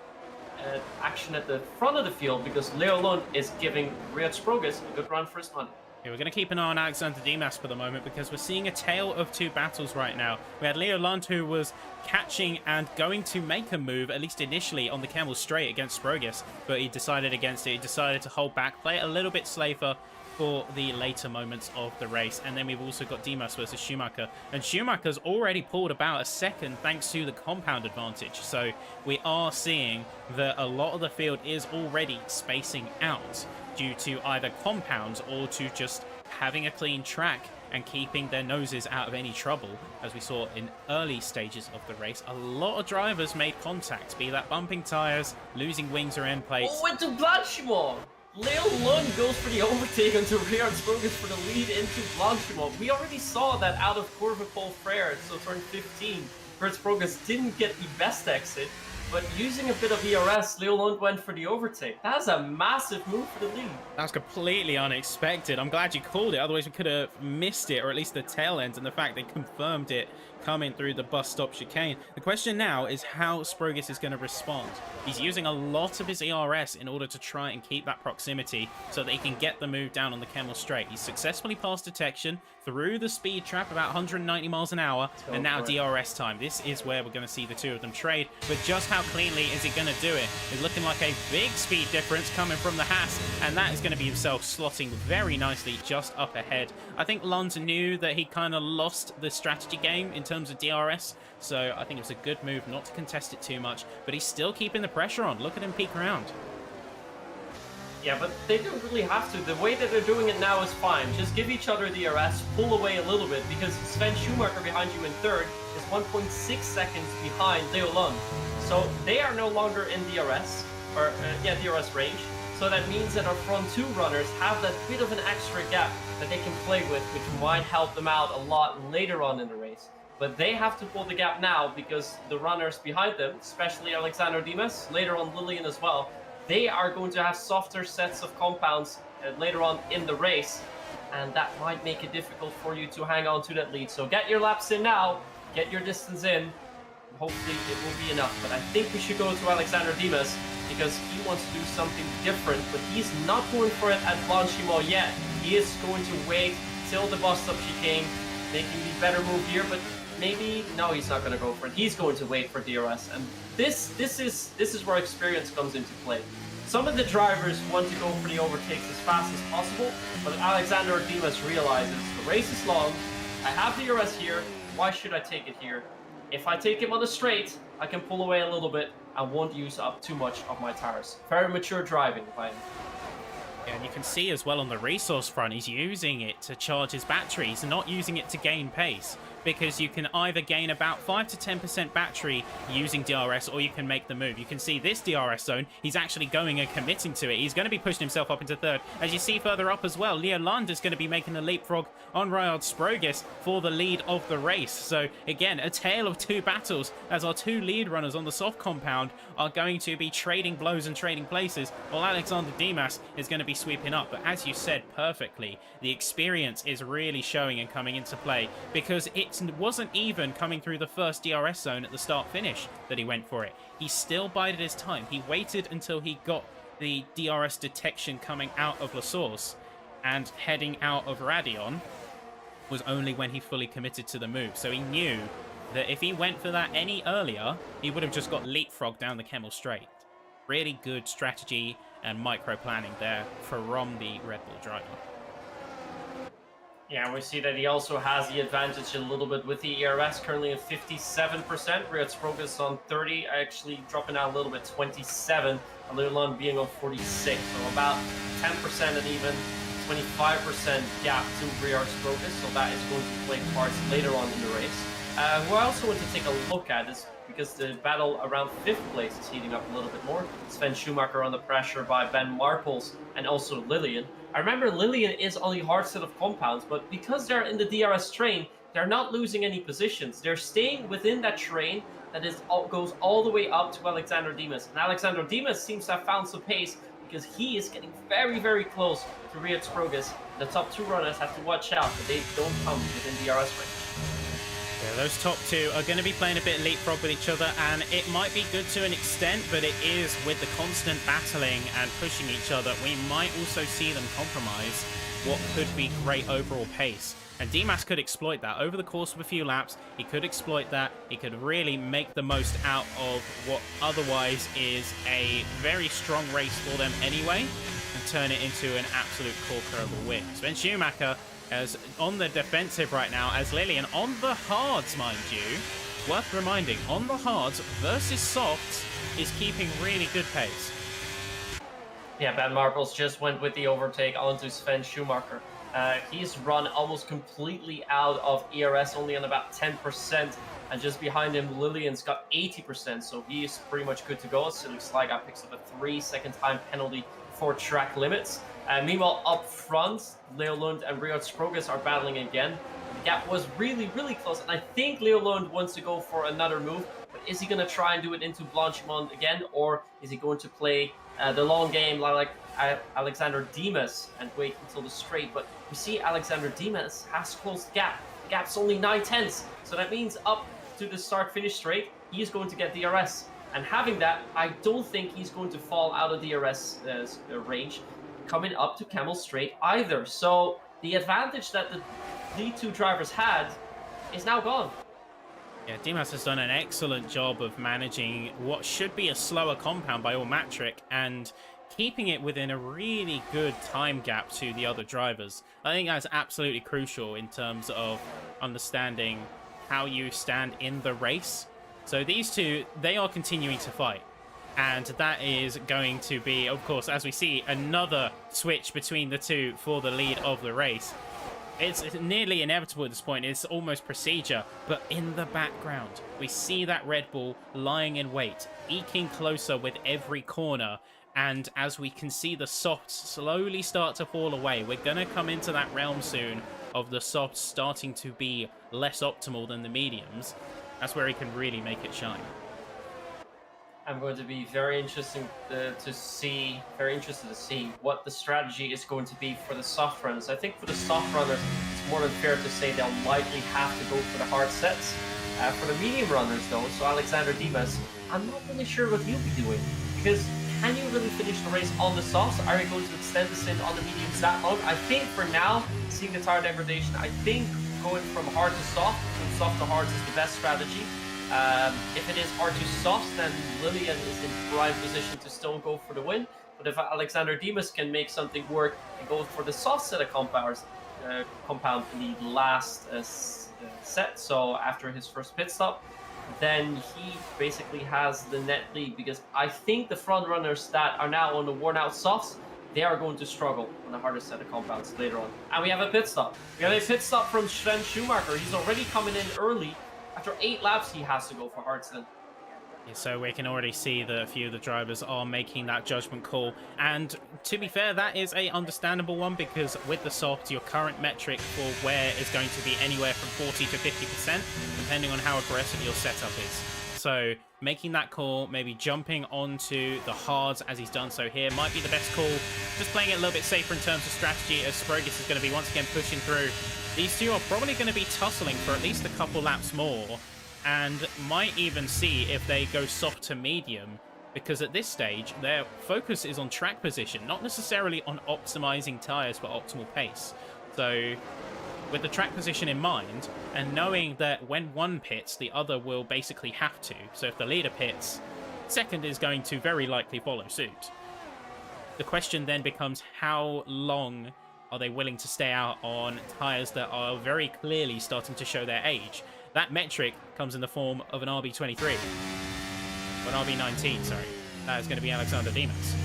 action at the front of the field because Leo Lund is giving Riyad Sprogis a good run for his money. Yeah, we're going to keep an eye on Alexander Dimas for the moment because we're seeing a tale of two battles right now. We had Leo Lund, who was catching and going to make a move, at least initially, on the Camel Straight against Sprogis, but he decided against it. He decided to hold back, play it a little bit safer for the later moments of the race. And then we've also got Dimas versus Schumacher, and Schumacher's already pulled about a second thanks to the compound advantage. So we are seeing that a lot of the field is already spacing out due to either compounds or to just having a clean track and keeping their noses out of any trouble. As we saw in early stages of the race, a lot of drivers made contact, be that bumping tires, losing wings or end plates. Oh, into Blanchimont! Leo Lund goes for the overtake onto Riyad Sprogis for the lead into Blanchimont. We already saw that out of Curve Paul Frere, so turn 15, Riyad Sprogis didn't get the best exit, but using a bit of ERS, Leo Lund went for the overtake. That's a massive move for the lead. That's completely unexpected. I'm glad you called it, otherwise we could have missed it, or at least the tail end, and the fact they confirmed it coming through the bus stop chicane. The question now is how Sprogis is going to respond. He's using a lot of his ERS in order to try and keep that proximity so that he can get the move down on the Camel Straight. He's successfully passed detection through the speed trap, about 190 miles an hour, and now DRS time. This is where we're going to see the two of them trade, but just how cleanly is he going to do it? It's looking like a big speed difference coming from the Haas, and that is going to be himself slotting very nicely just up ahead. I think Lund knew that he kind of lost the strategy game in terms of DRS, so I think it was a good move not to contest it too much, but he's still keeping the pressure on. Look at him peek around. Yeah, but they don't really have to. The way that they're doing it now is fine. Just give each other the DRS, pull away a little bit, because Sven Schumacher behind you in third is 1.6 seconds behind Leo Lund. So they are no longer in DRS, or DRS range. So that means that our front two runners have that bit of an extra gap that they can play with, which might help them out a lot later on in the race. But they have to pull the gap now because the runners behind them, especially Alexander Dimas, later on Lillian as well, they are going to have softer sets of compounds later on in the race, and that might make it difficult for you to hang on to that lead. So get your laps in now, get your distance in, hopefully it will be enough. But I think we should go to Alexander Dimas because he wants to do something different, but he's not going for it at Blanchimont yet. He is going to wait till the bus stop chicane, making the better move here, but maybe, no, he's not going to go for it. He's going to wait for DRS, and this is where experience comes into play. Some of the drivers want to go for the overtakes as fast as possible, but Alexander Dimas realizes the race is long, I have DRS here, why should I take it here? If I take him on the straight, I can pull away a little bit and won't use up too much of my tires. Very mature driving by him. Yeah, and you can see as well on the resource front, he's using it to charge his batteries and not using it to gain pace, because you can either gain about 5 to 10% battery using DRS, or you can make the move. You can see this DRS zone, he's actually going and committing to it. He's going to be pushing himself up into third. As you see further up as well, Leo Lund is going to be making a leapfrog on Riyad Sprogis for the lead of the race. So again, a tale of two battles, as our two lead runners on the soft compound are going to be trading blows and trading places, while Alexander Dimas is going to be sweeping up. But as you said perfectly, the experience is really showing and coming into play, because it wasn't even coming through the first DRS zone at the start-finish that he went for it. He still bided his time. He waited until he got the DRS detection coming out of La Source, and heading out of Radion was only when he fully committed to the move. So he knew that if he went for that any earlier, he would have just got leapfrogged down the Camel Straight. Really good strategy and micro planning there from the Red Bull driver. Yeah, we see that he also has the advantage a little bit with the ERS, currently at 57%. Riyad Sprogus on 30, actually dropping out a little bit, 27. Leolund being on 46, so about 10% and even 25% gap to Riyad Sprogus, so that is going to play parts later on in the race. Who I also want to take a look at is, because the battle around 5th place is heating up a little bit more. Sven Schumacher under pressure by Ben Marples and also Lillian. I remember Lillian is on the hard set of compounds, but because they're in the DRS train, they're not losing any positions. They're staying within that train that goes all the way up to Alexander Dimas. And Alexander Dimas seems to have found some pace because he is getting very, very close to Riyad Sprogus. The top 2 runners have to watch out that they don't come within DRS range. Yeah, those top 2 are going to be playing a bit leapfrog with each other, and it might be good to an extent, but it is with the constant battling and pushing each other, we might also see them compromise what could be great overall pace. And Dimas could exploit that over the course of a few laps. He could exploit that. He could really make the most out of what otherwise is a very strong race for them anyway, and turn it into an absolute corker of a win. Sven Schumacher as on the defensive right now, as Lillian on the hards, mind you. Worth reminding, on the hards versus softs is keeping really good pace. Yeah, Ben Marples just went with the overtake onto Sven Schumacher. He's run almost completely out of ERS, only on about 10%. And just behind him, Lillian's got 80%, so he is pretty much good to go. Silly Sliga picks up a 3-second time penalty for track limits. Meanwhile, up front, Leolund and Riyad Sprogus are battling again. The gap was really, really close, and I think Leolund wants to go for another move. But is he going to try and do it into Blanchimont again, or is he going to play the long game like Alexander Dimas and wait until the straight? But we see Alexander Dimas has closed the gap. The gap's only 9/10, so that means up to the start-finish straight, he's going to get DRS. And having that, I don't think he's going to fall out of DRS range coming up to Camel Straight either. So the advantage that the lead 2 drivers had is now gone. Yeah, Dimas has done an excellent job of managing what should be a slower compound by all metric and keeping it within a really good time gap to the other drivers. I think that's absolutely crucial in terms of understanding how you stand in the race. So these 2, they are continuing to fight. And that is going to be, of course, as we see, another switch between the 2 for the lead of the race. It's nearly inevitable at this point. It's almost procedure. But in the background, we see that Red Bull lying in wait, eking closer with every corner. And as we can see the softs slowly start to fall away, we're going to come into that realm soon of the softs starting to be less optimal than the mediums. That's where he can really make it shine. I'm going to be very interested to see what the strategy is going to be for the soft runners. I think for the soft runners, it's more than fair to say they'll likely have to go for the hard sets. For the medium runners, though, so Alexander Dimas, I'm not really sure what he'll be doing, because can you really finish the race on the softs? Are you going to extend the stint on the mediums that long? I think for now, seeing the tire degradation, I think going from hard to soft, from soft to hard is the best strategy. If it is hard to soft, then Lillian is in prime position to still go for the win. But if Alexander Dimas can make something work and go for the soft set of compound in the last set, so after his first pit stop, then he basically has the net lead, because I think the front runners that are now on the worn out softs, they are going to struggle on the harder set of compounds later on. And we have a pit stop. We have a pit stop from Sven Schumacher. He's already coming in early. After 8 laps, he has to go for hard stint. So we can already see that a few of the drivers are making that judgment call. And to be fair, that is a understandable one, because with the soft, your current metric for wear is going to be anywhere from 40 to 50%, depending on how aggressive your setup is. So making that call, maybe jumping onto the hards as he's done so here, might be the best call. Just playing it a little bit safer in terms of strategy, as Sprogus is going to be once again pushing through. These 2 are probably going to be tussling for at least a couple laps more, and might even see if they go soft to medium, because at this stage their focus is on track position, not necessarily on optimizing tires for optimal pace. So with the track position in mind, and knowing that when one pits, the other will basically have to. So if the leader pits, second is going to very likely follow suit. The question then becomes, how long are they willing to stay out on tyres that are very clearly starting to show their age? That metric comes in the form of an RB23. Or an RB19, sorry. That is going to be Alexander Dimas.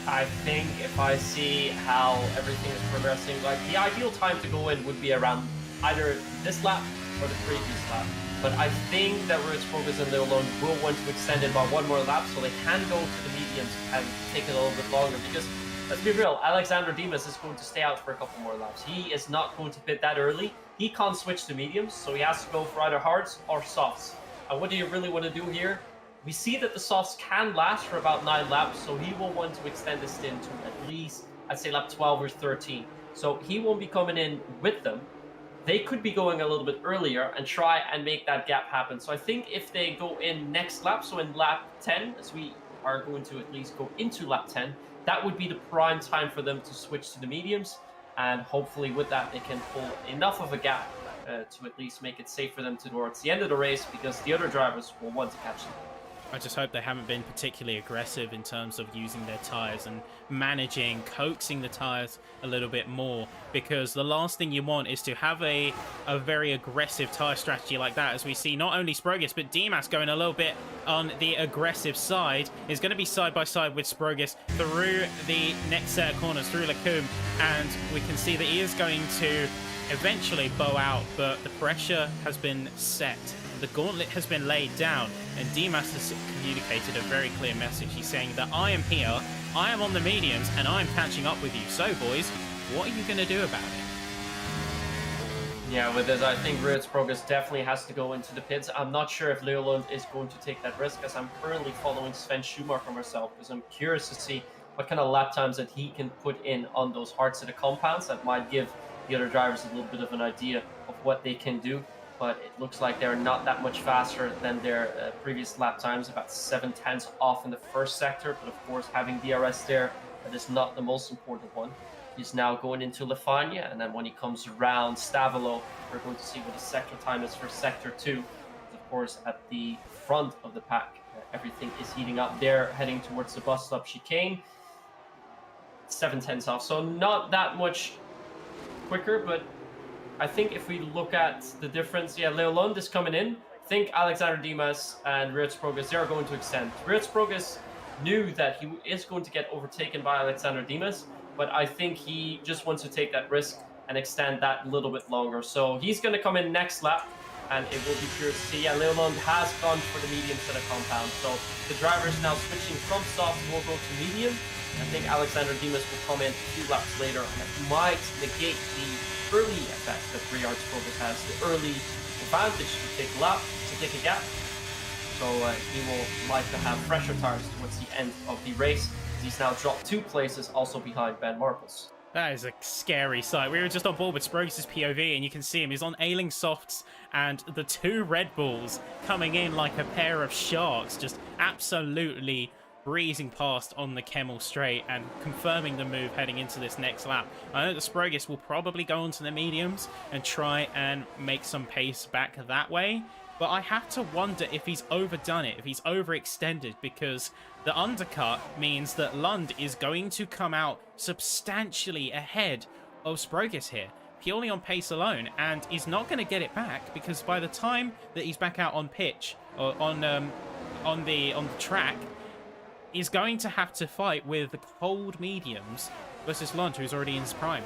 I think if I see how everything is progressing, like the ideal time to go in would be around either this lap or the previous lap. But I think that Roots Focus and Leolon will want to extend it by one more lap so they can go to the mediums and take it a little bit longer. Because let's be real, Alexander Dimas is going to stay out for a couple more laps. He is not going to pit that early. He can't switch to mediums, so he has to go for either hards or softs. And what do you really want to do here? We see that the softs can last for about 9 laps, so he will want to extend the stint to at least, I'd say, lap 12 or 13. So he won't be coming in with them. They could be going a little bit earlier and try and make that gap happen. So I think if they go in next lap, so in lap 10, as we are going to at least go into lap 10, that would be the prime time for them to switch to the mediums. And hopefully with that, they can pull enough of a gap to at least make it safe for them towards the end of the race, because the other drivers will want to catch them. I just hope they haven't been particularly aggressive in terms of using their tyres and coaxing the tyres a little bit more, because the last thing you want is to have a very aggressive tyre strategy like that, as we see not only Sprogis but Dimas going a little bit on the aggressive side. Is going to be side by side with Sprogis through the next set of corners, through Lacombe, and we can see that he is going to eventually bow out, but the pressure has been set. The gauntlet has been laid down, and Dimas has communicated a very clear message. He's saying that I am here, I am on the mediums, and I'm catching up with you. So, boys, what are you going to do about it? Yeah, with this, I think Roots Progress definitely has to go into the pits. I'm not sure if Leolund is going to take that risk, as I'm currently following Sven Schumacher myself, because I'm curious to see what kind of lap times that he can put in on those hard-set compounds that might give the other drivers a little bit of an idea of what they can do. But it looks like they're not that much faster than their previous lap times, about 7/10 off in the first sector. But of course, having DRS there, that is not the most important one. He's now going into Lefania, and then when he comes around Stavolo, we're going to see what his sector time is for sector 2. Of course, at the front of the pack, everything is heating up there, heading towards the bus stop chicane. 7/10 off, so not that much quicker, but I think if we look at the difference, yeah, Leolund is coming in. I think Alexander Dimas and Riots Progress, they are going to extend. Riots Progress knew that he is going to get overtaken by Alexander Dimas, but I think he just wants to take that risk and extend that a little bit longer. So he's going to come in next lap, and it will be curious to see. Yeah, Leolund has gone for the medium set of compound. So the driver is now switching from soft, will go to medium. I think Alexander Dimas will come in a few laps later, and it might negate the early effect that Riots Progress has, the early advantage to take a gap. So he will like to have fresher tires towards the end of the race. He's now dropped 2 places, also behind Ben Marples. That is a scary sight. We were just on board with Sprogis' POV, and you can see him. He's on ailing softs, and the 2 Red Bulls coming in like a pair of sharks, just absolutely breezing past on the Kemmel straight and confirming the move heading into this next lap. I know that Sprogis will probably go onto the mediums and try and make some pace back that way, but I have to wonder if he's overdone it, if he's overextended, because the undercut means that Lund is going to come out substantially ahead of Sprogis here, purely on pace alone, and he's not going to get it back, because by the time that he's back out on pitch, or on the track, he's going to have to fight with the cold mediums versus Lund, who's already in his prime.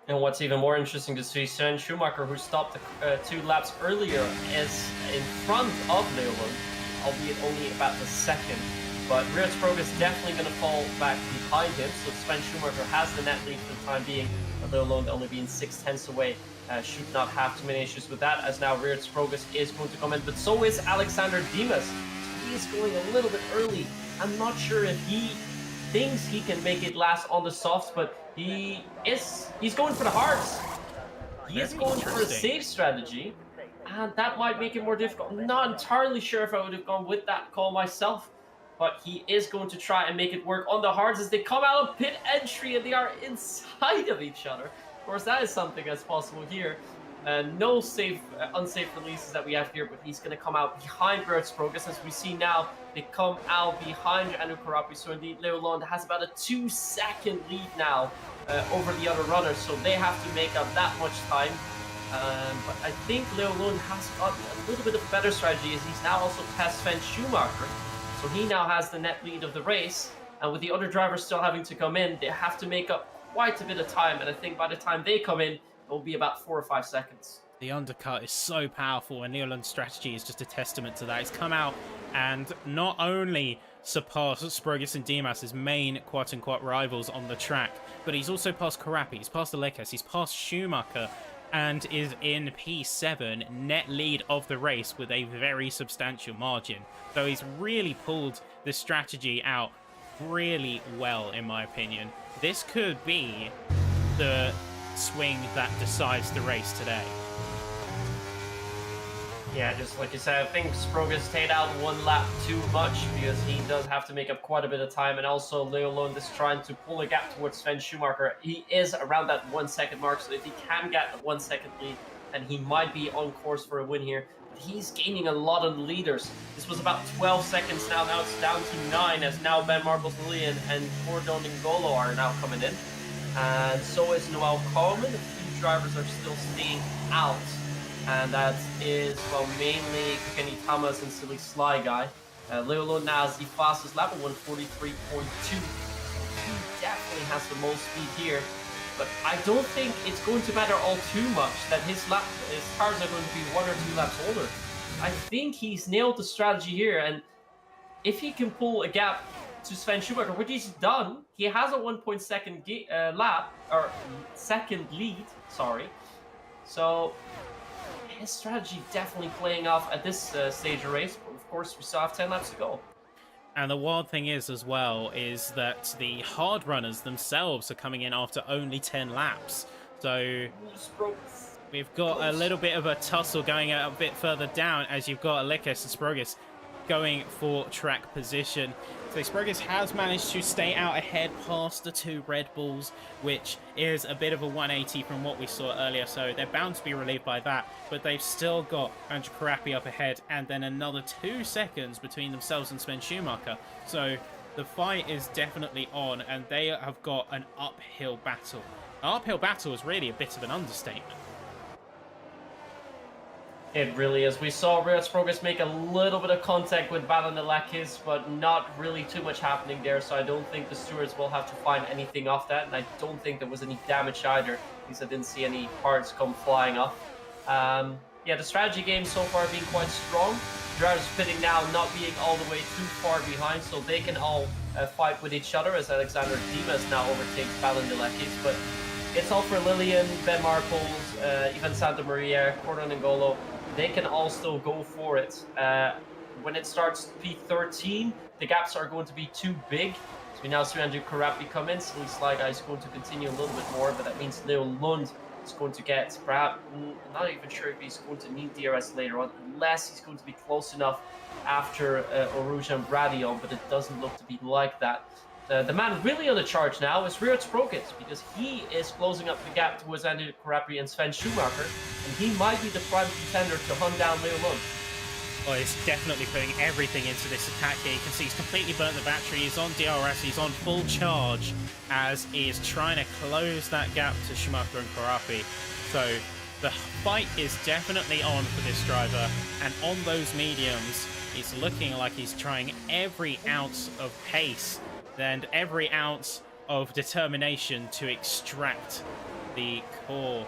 And what's even more interesting to see, Sven Schumacher, who stopped 2 laps earlier, is in front of Leolund, albeit only about a second. But Riots Progress is definitely going to fall back behind him, so Sven Schumacher has the net lead for the time being, but Leolund only being 6/10 away. Should not have too many issues with that, as now Riots Progress is going to come in, but so is Alexander Dimas. He is going a little bit early. I'm not sure if he thinks he can make it last on the softs, but he's going for the hards. He is going for a safe strategy, and that might make it more difficult. I'm not entirely sure if I would have gone with that call myself, but he is going to try and make it work on the hards as they come out of pit entry and they are inside of each other. Of course, that is something that's possible here. No unsafe releases that we have here, but he's going to come out behind Roach Progress. As we see now, they come out behind Andrew Karapi. So indeed, Leo Lund has about a 2-second lead now over the other runners. So they have to make up that much time. But I think Leo Lund has got a little bit of a better strategy, as he's now also passed Sven Schumacher. So he now has the net lead of the race. And with the other drivers still having to come in, they have to make up quite a bit of time. And I think by the time they come in, it will be about 4 or 5 seconds. The undercut is so powerful, and Neoland's strategy is just a testament to that. He's come out and not only surpassed Sprogus and Dimas, his main quote-unquote rivals on the track, but he's also passed Karapi, he's passed Alekas, he's passed Schumacher, and is in P7, net lead of the race with a very substantial margin. So he's really pulled the strategy out really well, in my opinion. This could be the swing that decides the race today. Yeah, just like you said, I think Sprogus stayed out 1 lap too much, because he does have to make up quite a bit of time, and also Leo Lund is trying to pull a gap towards Sven Schumacher. He is around that 1 second mark, so if he can get a 1 second lead, then he might be on course for a win here. But he's gaining a lot on the leaders. This was about 12 seconds now it's down to 9, as now Ben Marbles Lillian and Gordon Ngolo are now coming in. And so is Noel Coleman. A few drivers are still staying out. And that is, well, mainly Kenny Thomas and Silly Sly Guy. Leo Lund now has the fastest lap at 143.2. He definitely has the most speed here. But I don't think it's going to matter all too much that his cars are going to be 1 or 2 laps older. I think he's nailed the strategy here. And if he can pull a gap to Sven Schumacher, which he's done, he has a 1.2 lap, or second lead, sorry. So his strategy definitely playing off at this stage of race, but of course we still have 10 laps to go. And the wild thing is, as well, is that the hard runners themselves are coming in after only 10 laps. So we've got a little bit of a tussle going a bit further down, as you've got Alekas and Sprogus going for track position. So Sprogus has managed to stay out ahead past the 2 Red Bulls, which is a bit of a 180 from what we saw earlier, so they're bound to be relieved by that, but they've still got Andrew Karapi up ahead, and then another 2 seconds between themselves and Sven Schumacher. So the fight is definitely on, and they have got an uphill battle. An uphill battle is really a bit of an understatement. It really is. We saw Riot Progress make a little bit of contact with Balanalakis, but not really too much happening there, so I don't think the stewards will have to find anything off that, and I don't think there was any damage either, because I didn't see any parts come flying off. Yeah, the strategy game so far being quite strong. Drivers pitting now not being all the way too far behind, so they can all fight with each other, as Alexander Dimas now overtakes Balanalakis, but it's all for Lillian, Ben Marples, Ivan Santa Maria, Gordon Ngolo. They can all still go for it. When it starts P13, the gaps are going to be too big. So we now see Andrew Karapi come in. Silly Sly Guy is going to continue a little bit more, but that means Leo Lund is going to get, perhaps, I'm not even sure if he's going to need DRS later on, unless he's going to be close enough after Oruja and Bradion, but it doesn't look to be like that. The man really on the charge now is Riot Sprockets, because he is closing up the gap towards Andrew Karapi and Sven Schumacher, and he might be the prime contender to hunt down Leo Lund. Well, he's definitely putting everything into this attack here. You can see he's completely burnt the battery. He's on DRS. He's on full charge as he is trying to close that gap to Schumacher and Karapi. So the fight is definitely on for this driver. And on those mediums, he's looking like he's trying every ounce of pace and every ounce of determination to extract the core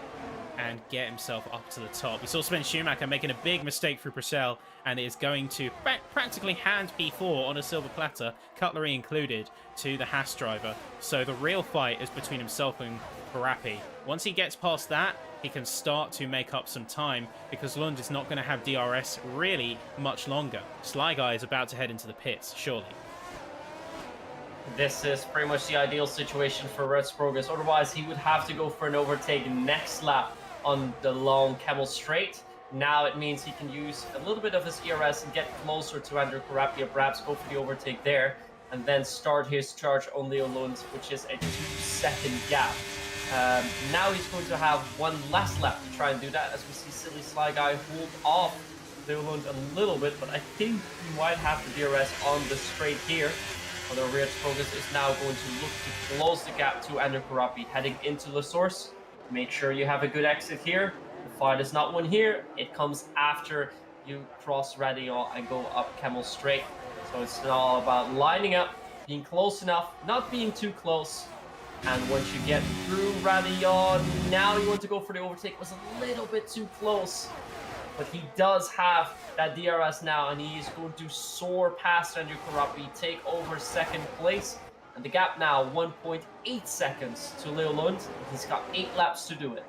and get himself up to the top. We saw Sven Schumacher making a big mistake through Purcell, and is going to practically hand P4 on a silver platter, cutlery included, to the Haas driver. So the real fight is between himself and Karapi. Once he gets past that, he can start to make up some time, because Lund is not going to have DRS really much longer. Sly Guy is about to head into the pits, surely. This is pretty much the ideal situation for Red Progress. Otherwise, he would have to go for an overtake next lap on the long Camel Straight. Now it means he can use a little bit of his ERS and get closer to Andrew Karapi, perhaps go for the overtake there, and then start his charge on Leo Lund, which is a 2-second gap. Now he's going to have one last lap to try and do that, as we see Silly Sly Guy hold off Leoland a little bit, but I think he might have the DRS on the straight here. Although Riyad's Progress is now going to look to close the gap to Andrew Karapi heading into La Source. Make sure you have a good exit here. The fight is not won here. It comes after you cross Radion and go up Camel Straight. So it's all about lining up, being close enough, not being too close. And once you get through Radion, now you want to go for the overtake. It was a little bit too close. But he does have that DRS now, and he is going to soar past Andrew Karapi, take over second place. And the gap now, 1.8 seconds to Leo Lund. He's got 8 laps to do it.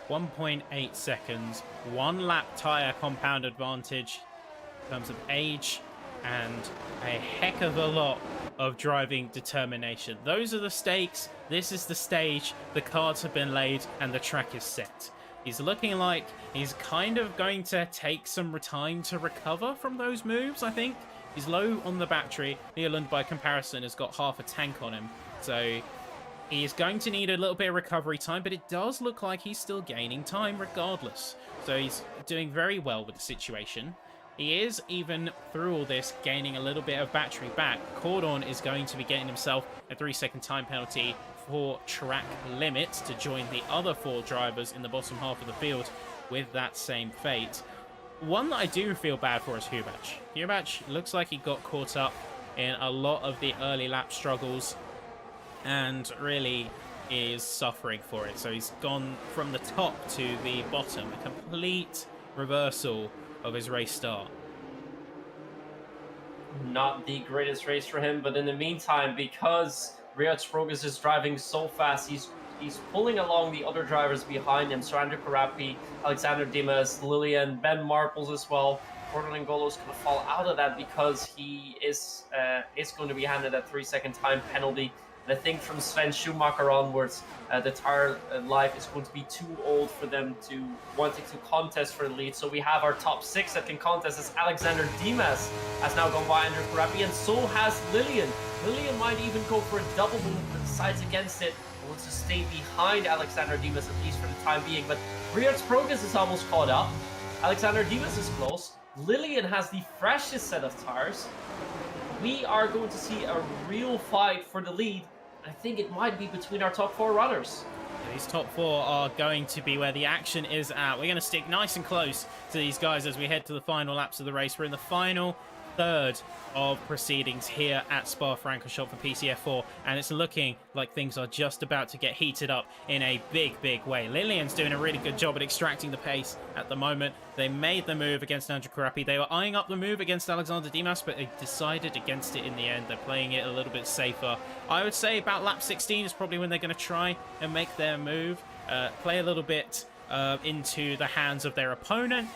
1.8 seconds, 1 lap tyre compound advantage in terms of age, and a heck of a lot of driving determination. Those are the stakes. This is the stage. The cards have been laid, and the track is set. He's looking like he's kind of going to take some time to recover from those moves, I think. He's low on the battery. Leoland, by comparison, has got half a tank on him. So he is going to need a little bit of recovery time, but it does look like he's still gaining time regardless. So he's doing very well with the situation. He is, even through all this, gaining a little bit of battery back. Cordon is going to be getting himself a 3-second time penalty for track limits to join the other 4 drivers in the bottom half of the field with that same fate. One that I do feel bad for is Hubac. Hubac looks like he got caught up in a lot of the early lap struggles and really is suffering for it. So he's gone from the top to the bottom, a complete reversal of his race start. Not the greatest race for him, but in the meantime, because Riyad Sprogus is driving so fast, he's pulling along the other drivers behind him. So Andrew Karapi, Alexander Dimas, Lillian, Ben Marples as well. Gordon N'Golo is going to fall out of that because he is going to be handed a 3-second time penalty. And I think from Sven Schumacher onwards, the tire life is going to be too old for them to wanting to contest for the lead. So we have our top 6 that can contest, as Alexander Dimas has now gone by Andrew Karapi, and so has Lillian. Lillian might even go for a double move, but decides against it and wants to stay behind Alexander Dimas, at least for the time being. But Riyad Sprogus is almost caught up. Alexander Dimas is close. Lillian has the freshest set of tires. We are going to see a real fight for the lead. I think it might be between our top 4 runners. These top 4 are going to be where the action is at. We're going to stick nice and close to these guys as we head to the final laps of the race. We're in the final third of proceedings here at Spa-Francorchamps for PCF4, and it's looking like things are just about to get heated up in a big way. Lillian's doing a really good job at extracting the pace at the moment. They made the move against Andrew Karapi. They were eyeing up the move against Alexander Dimas, but they decided against it in the end. They're playing it a little bit safer. I would say about lap 16 is probably when they're going to try and make their move, play a little bit into the hands of their opponent,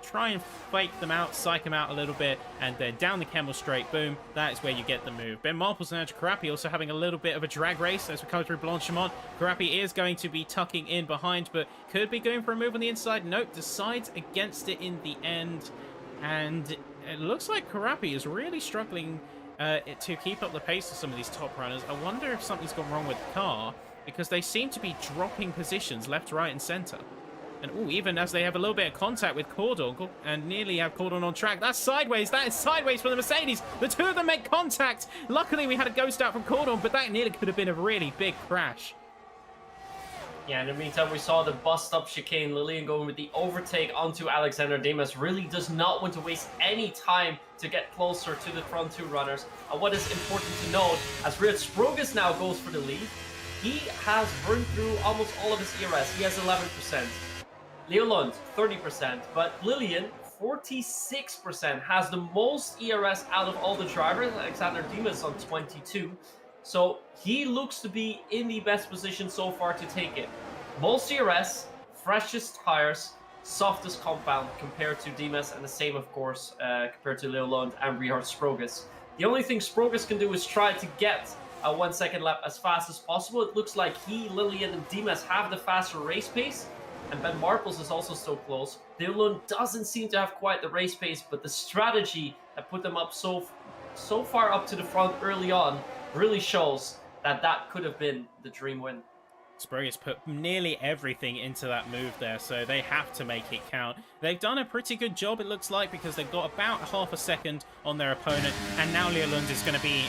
try and fake them out, psych them out a little bit, and then down the Camel Straight, boom, that is where you get the move. Ben Marples and Andrew Karapi also having a little bit of a drag race as we come through Blanchimont. Karapi is going to be tucking in behind, but could be going for a move on the inside. Nope, decides against it in the end, and it looks like Karapi is really struggling to keep up the pace of some of these top runners. I wonder if something's gone wrong with the car, because they seem to be dropping positions left, right, and center. And even as they have a little bit of contact with Cordon and nearly have Cordon on track. That's sideways. That is sideways for the Mercedes. The 2 of them make contact. Luckily, we had a ghost out from Cordon, but that nearly could have been a really big crash. Yeah, in the meantime, we saw the bust-up chicane. Lillian going with the overtake onto Alexander Dimas. Really does not want to waste any time to get closer to the front 2 runners. And what is important to note, as Riyad Sprogus now goes for the lead, he has burned through almost all of his ERS. He has 11%. Leo Lund, 30%, but Lillian, 46%, has the most ERS out of all the drivers. Alexander Dimas on 22. So he looks to be in the best position so far to take it. Most ERS, freshest tires, softest compound compared to Dimas, and the same, of course, compared to Leo Lund and Riyad Sprogus. The only thing Sprogus can do is try to get a 1-second lap as fast as possible. It looks like he, Lillian, and Dimas have the faster race pace. And Ben Marples is also still close. Leolund doesn't seem to have quite the race pace, but the strategy that put them up so far up to the front early on really shows that that could have been the dream win. Spurrier put nearly everything into that move there, so they have to make it count. They've done a pretty good job, it looks like, because they've got about half a second on their opponent, and now Leolund is going to be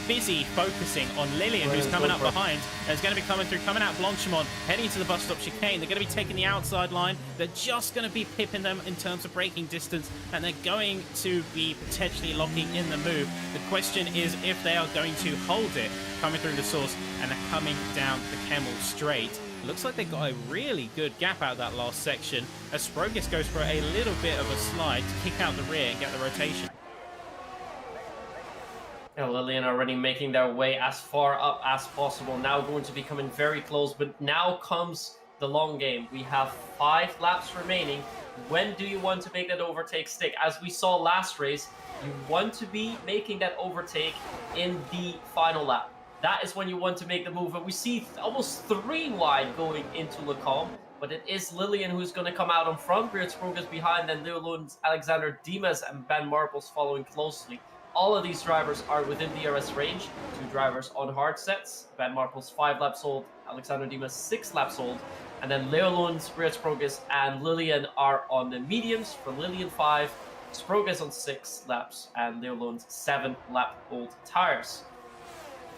busy focusing on Lillian, who's coming up behind, and is going to be coming through, coming out Blanchimont, heading to the bus stop chicane. They're going to be taking the outside line. They're just going to be pipping them in terms of braking distance, and they're going to be potentially locking in the move. The question is if they are going to hold it, coming through the source, and they're coming down the Kemmel straight. Looks like they got a really good gap out of that last section, as Sprogis goes for a little bit of a slide to kick out the rear and get the rotation. Lillian already making their way as far up as possible. Now going to be coming very close, but now comes the long game. We have 5 laps remaining. When do you want to make that overtake stick? As we saw last race, you want to be making that overtake in the final lap. That is when you want to make the move. And we see almost 3 wide going into Lecombe, but it is Lillian who's going to come out on front. Beard Sprogis behind, then Leolund, Alexander Dimas, and Ben Marples following closely. All of these drivers are within DRS range. 2 drivers on hard sets. Ben Marples 5 laps old, Alexander Dimas 6 laps old, and then Leolund, Beard Sprogis, and Lillian are on the mediums. For Lillian 5, Sprogis on 6 laps, and Leolund 7 lap old tires.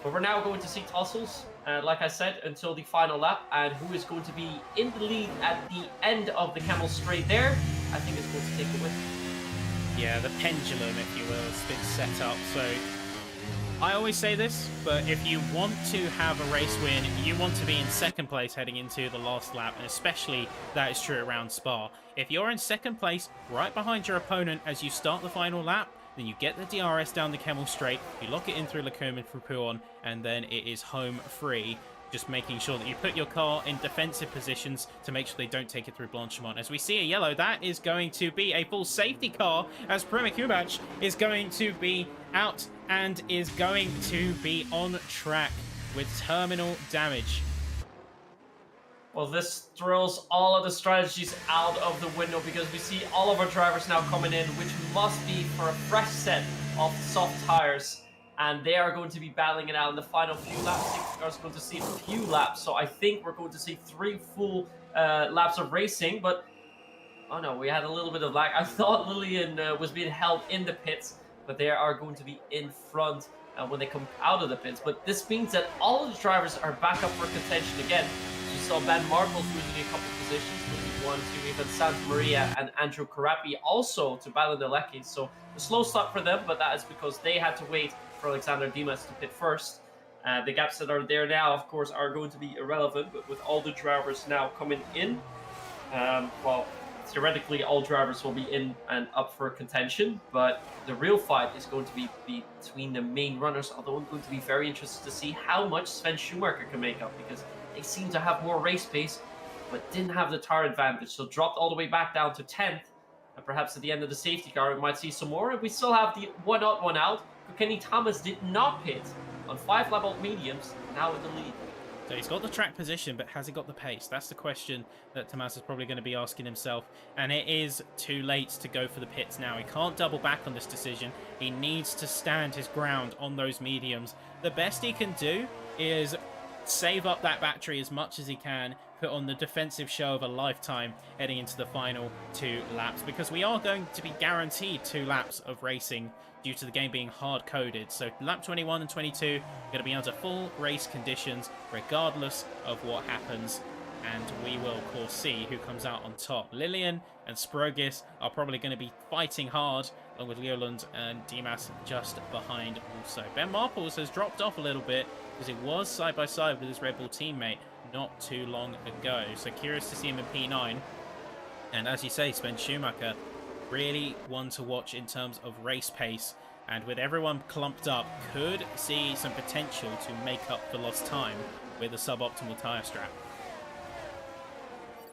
But we're now going to see tussles, like I said, until the final lap, and who is going to be in the lead at the end of the Kemmel straight there, I think is going to take the win. Yeah, the pendulum, if you will, has been set up. So I always say this, but if you want to have a race win, you want to be in second place heading into the last lap, and especially that is true around Spa. If you're in second place, right behind your opponent as you start the final lap, then you get the DRS down the Kemmel straight, you lock it in through Lecombe and through Pouon, and then it is home free. Just making sure that you put your car in defensive positions to make sure they don't take it through Blanchimont. As we see a yellow, that is going to be a full safety car, as Primož Kubac is going to be out and is going to be on track with terminal damage. Well, this throws all of the strategies out of the window, because we see all of our drivers now coming in, which must be for a fresh set of soft tires. And they are going to be battling it out in the final few laps. Safety cars are going to see a few laps, so I think we're going to see 3 full laps of racing. But oh no, we had a little bit of lag. I thought Lillian was being held in the pits, but they are going to be in front when they come out of the pits. But this means that all of the drivers are back up for contention again. You saw Ben Marples losing a couple positions, losing 1, 2, even Santa Maria and Andrew Carapi also to battle the Leckies. So a slow start for them, but that is because they had to wait for Alexander Dimas to pit first. The gaps that are there now, of course, are going to be irrelevant, but with all the drivers now coming in, well, theoretically, all drivers will be in and up for contention, but the real fight is going to be between the main runners, although I'm going to be very interested to see how much Sven Schumacher can make up, because they seem to have more race pace, but didn't have the tire advantage, so dropped all the way back down to 10th, and perhaps at the end of the safety car, we might see some more, and we still have the one out, one out. Kenny Thomas did not pit on 5 lap old mediums, now in the lead. So he's got the track position, but has he got the pace? That's the question that Tomas is probably going to be asking himself. And it is too late to go for the pits now. He can't double back on this decision. He needs to stand his ground on those mediums. The best he can do is save up that battery as much as he can, put on the defensive show of a lifetime heading into the final 2 laps, because we are going to be guaranteed 2 laps of racing due to the game being hard-coded. So lap 21 and 22 are going to be under full race conditions regardless of what happens, and we will of course see who comes out on top. Lillian and Sprogis are probably going to be fighting hard, along with Leolund and Dimas just behind also. Ben Marples has dropped off a little bit because he was side by side with his Red Bull teammate not too long ago, so curious to see him in P9. And as you say, Sven Schumacher, really one to watch in terms of race pace, and with everyone clumped up, could see some potential to make up for lost time with a suboptimal tyre strap.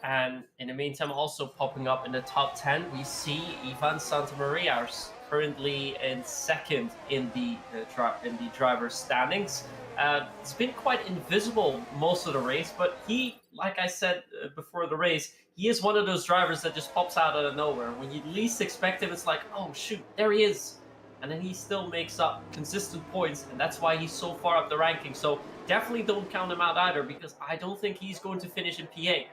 And in the meantime, also popping up in the top 10, we see Ivan Santamaria, currently in second in the driver's standings. It's been quite invisible most of the race, but he, like I said before the race, he is one of those drivers that just pops out of nowhere. When you least expect him, it's like, oh shoot, there he is. And then he still makes up consistent points, and that's why he's so far up the ranking. So definitely don't count him out either, because I don't think he's going to finish in PA.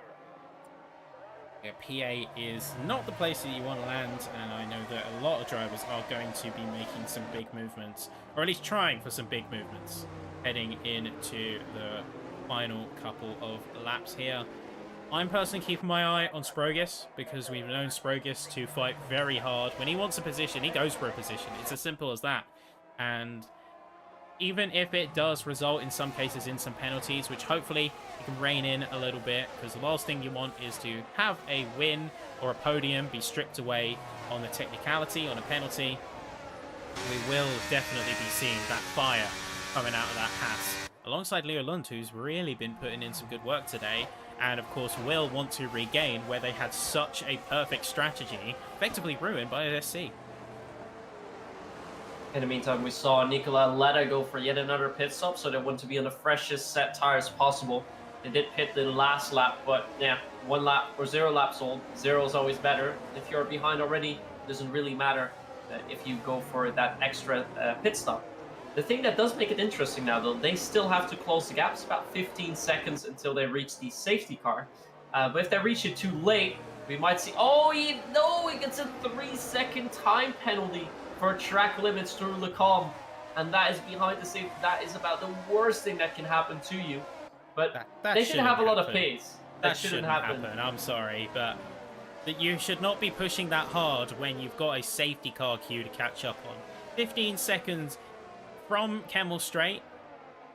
Yeah, PA is not the place that you want to land, and I know that a lot of drivers are going to be making some big movements, or at least trying for some big movements, heading into the final couple of laps here. I'm personally keeping my eye on Sprogis, because we've known Sprogis to fight very hard. When he wants a position, he goes for a position. It's as simple as that. And even if it does result in some cases in some penalties, which hopefully you can rein in a little bit, because the last thing you want is to have a win or a podium be stripped away on the technicality, on a penalty. We will definitely be seeing that fire coming out of that Haas, alongside Leo Lund, who's really been putting in some good work today, and of course will want to regain where they had such a perfect strategy, effectively ruined by SC. In the meantime, we saw Nicola Letta go for yet another pit stop, so they want to be on the freshest set tires possible. They did pit the last lap, but yeah, 1 lap or 0 laps old. 0 is always better. If you're behind already, it doesn't really matter if you go for that extra pit stop. The thing that does make it interesting now, though, they still have to close the gap. It's about 15 seconds until they reach the safety car. But if they reach it too late, we might see... Oh, he gets a 3-second time penalty for track limits through Lecom, and that is behind the safety. That is about the worst thing that can happen to you. But that they shouldn't have a lot of happen. pace. That shouldn't happen. I'm sorry, but that you should not be pushing that hard when you've got a safety car queue to catch up on. 15 seconds from Kemmel Straight,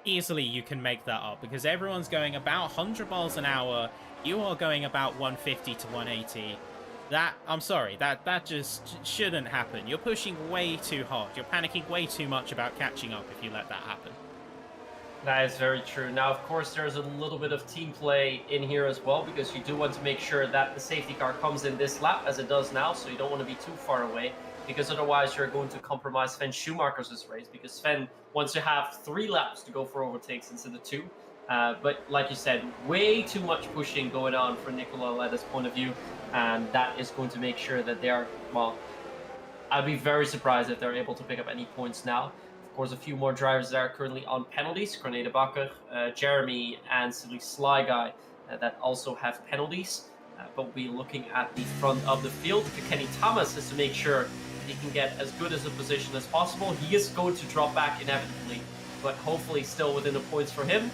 easily you can make that up, because everyone's going about 100 miles an hour. You are going about 150 to 180. I'm sorry, that just shouldn't happen. You're pushing way too hard. You're panicking way too much about catching up if you let that happen. That is very true. Now, of course, there's a little bit of team play in here as well, because you do want to make sure that the safety car comes in this lap, as it does now, so you don't want to be too far away, because otherwise you're going to compromise Sven Schumacher's race, because Sven wants to have 3 laps to go for overtakes instead of 2. But like you said, way too much pushing going on from Nicola Letta's point of view, and that is going to make sure that they are, well, I'd be very surprised if they're able to pick up any points now. Of course, a few more drivers that are currently on penalties, Grenade Bakker, Jeremy, and Silly Sly Guy, that also have penalties. But we'll be looking at the front of the field. Kenny Thomas has to make sure he can get as good as a position as possible. He is going to drop back inevitably, but hopefully still within the points for him.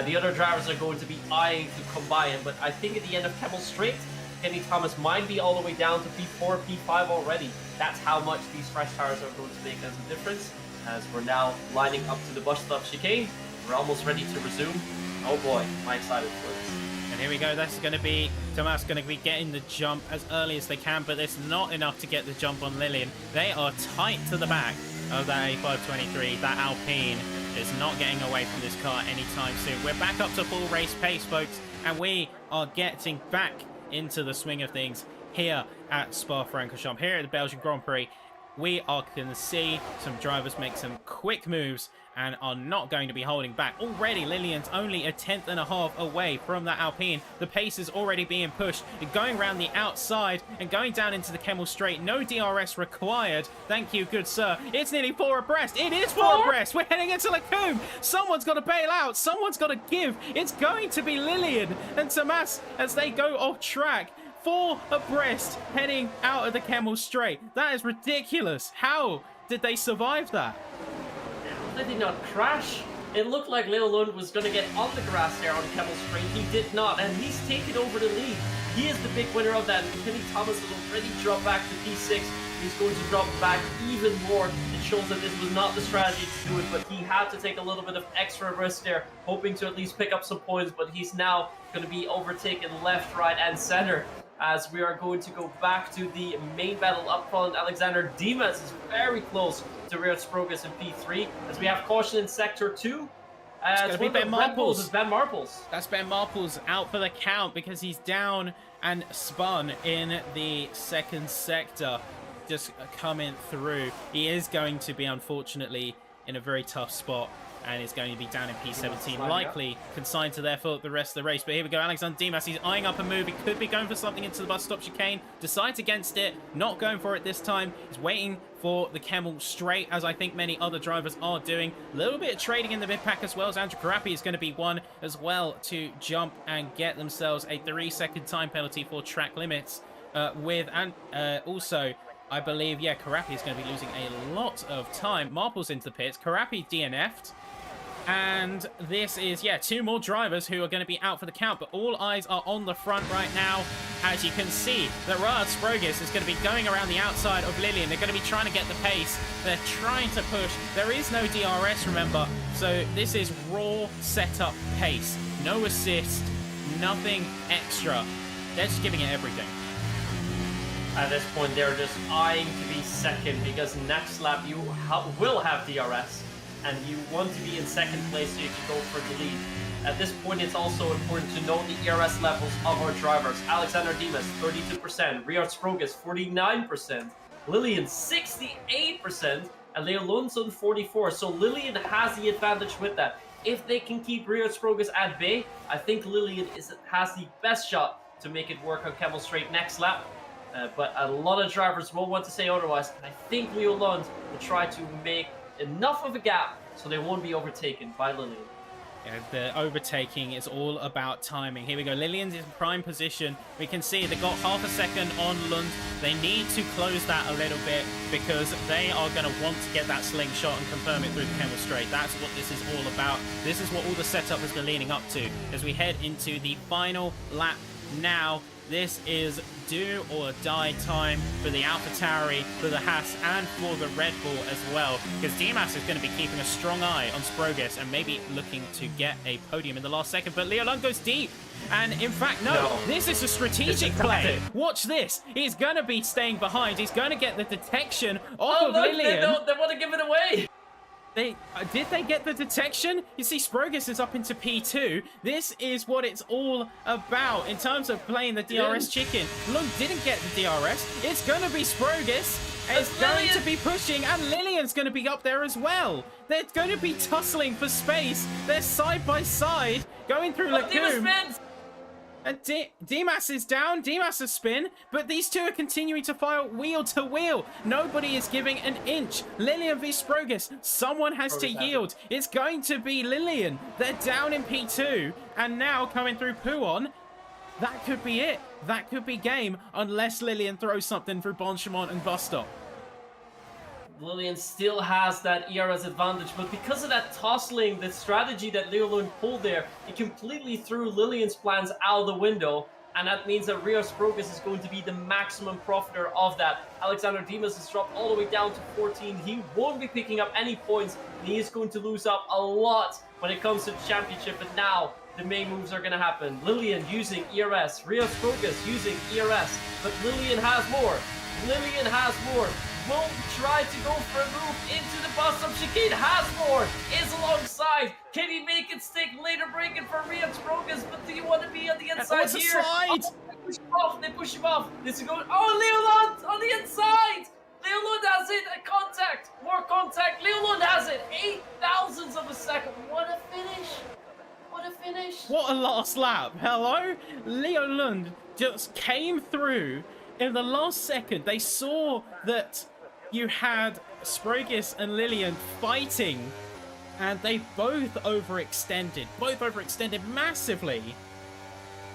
The other drivers are going to be eyeing to come by him, but I think at the end of Kemmel Straight, Kenny Thomas might be all the way down to P4, P5 already. That's how much these fresh tires are going to make as a difference. As we're now lining up to the bus stop chicane, we're almost ready to resume. Oh boy, am I excited for this. And here we go. That's going to be Tomas going to be getting the jump as early as they can, but it's not enough to get the jump on Lillian. They are tight to the back of that A523. That Alpine is not getting away from this car anytime soon. We're back up to full race pace, folks, and we are getting back into the swing of things here at Spa-Francorchamps, here at the Belgian Grand Prix. We are going to see some drivers make some quick moves and are not going to be holding back. Already, Lillian's only a 10.5 away from that Alpine. The pace is already being pushed. Going around the outside and going down into the Kemmel Straight. No DRS required. Thank you, good sir. It's nearly 4 abreast. It is 4 abreast. We're heading into Lacombe. Someone's got to bail out. Someone's got to give. It's going to be Lillian and Tomas as they go off track. 4 abreast heading out of the Kemmel Straight. That is ridiculous. How did they survive that? They did not crash. It looked like Leo Lund was going to get on the grass there on Kemmel Straight. He did not, and he's taken over the lead. He is the big winner of that. Kenny Thomas has already dropped back to P6. He's going to drop back even more. It shows that this was not the strategy to do it, but he had to take a little bit of extra risk there, hoping to at least pick up some points, but he's now going to be overtaken left, right, and center, as we are going to go back to the main battle up front. Alexander Dimas is very close to Rear Sprogis in P3, as we have caution in Sector 2. It's going to be Ben Marples. Is Ben Marples. That's Ben Marples out for the count because he's down and spun in the second sector. Just coming through. He is going to be, unfortunately, in a very tough spot and is going to be down in P17, likely consigned to there for the rest of the race. But here we go, Alexander Dimas, he's eyeing up a move. He could be going for something into the bus stop chicane, decides against it, not going for it this time. He's waiting for the Camel straight, as I think many other drivers are doing. A little bit of trading in the mid pack as well, as Andrew Karapi is going to be one as well to jump and get themselves a 3-second time penalty for track limits. Also, I believe, yeah, Karapi is going to be losing a lot of time. Marple's into the pits. Karapi DNF'd. And this is, yeah, 2 more drivers who are going to be out for the count. But all eyes are on the front right now. As you can see, that Rad Sprogis is going to be going around the outside of Lillian. They're going to be trying to get the pace. They're trying to push. There is no DRS, remember. So this is raw setup pace. No assist. Nothing extra. They're just giving it everything. At this point, they're just eyeing to be second, because next lap you will have DRS, and you want to be in second place so you can go for the lead. At this point, it's also important to know the ERS levels of our drivers. Alexander Dimas, 32%, Riyad Sprogis, 49%, Lillian, 68%, and Leo Lundsson, 44%. So Lillian has the advantage with that. If they can keep Riyad Sprogis at bay, I think Lillian has the best shot to make it work on Camel Straight next lap. But a lot of drivers will want to say otherwise, and I think Leo Lund will try to make enough of a gap so they won't be overtaken by Lillian. Yeah, the overtaking is all about timing. Here we go. Lillian's in prime position. We can see they got half a second on Lund. They need to close that a little bit because they are going to want to get that slingshot and confirm it through the Camel Straight. That's what this is all about. This is what all the setup has been leading up to as we head into the final lap now. This is do or die time for the AlphaTauri, for the Haas, and for the Red Bull as well. Because Dimas is going to be keeping a strong eye on Sprogis and maybe looking to get a podium in the last second. But Leo Lund goes deep. And in fact, no, this is a strategic play. Watch this. He's going to be staying behind. He's going to get the detection off of Lillian. They want to give it away. Did they get the detection? You see, Sprogis is up into P2. This is what it's all about in terms of playing the DRS chicken. Lund didn't get the DRS. It's going to be Sprogis. It's going to be pushing, and Lillian's going to be up there as well. They're going to be tussling for space. They're side by side, going through Lagoon. And Dimas is down, Dimas is spin, but these two are continuing to fire wheel to wheel. Nobody is giving an inch. Lillian v Sprogis, someone has to yield. It's going to be Lillian. They're down in P2, and now coming through Pouon. That could be it. That could be game, unless Lillian throws something through Bonchemont and bus stop. Lillian still has that ERS advantage, but because of that tossling, the strategy that Leo Lund pulled there, it completely threw Lillian's plans out of the window, and that means that Riyad Sprogis is going to be the maximum profiter of that. Alexander Dimas has dropped all the way down to 14. He won't be picking up any points, and he is going to lose up a lot when it comes to the championship, but now the main moves are going to happen. Lillian using ERS, Riyad Sprogis using ERS, but Lillian has more. Lillian has more. Won't try to go for a move into the bus stop chicane. Has more. Is alongside. Can he make it stick? Later breaking for Riyad Sprogis, but do you want to be on the inside here? Slide. Oh, they push him off. They push him off. This is going. Oh, Leo Lund on the inside. Leo Lund has it. A contact. More contact. Leo Lund has it. 0.008 of a second. What a finish. What a finish. What a last lap. Hello? Leo Lund just came through in the last second. They saw that you had Sprogis and Lillian fighting, and they both overextended massively.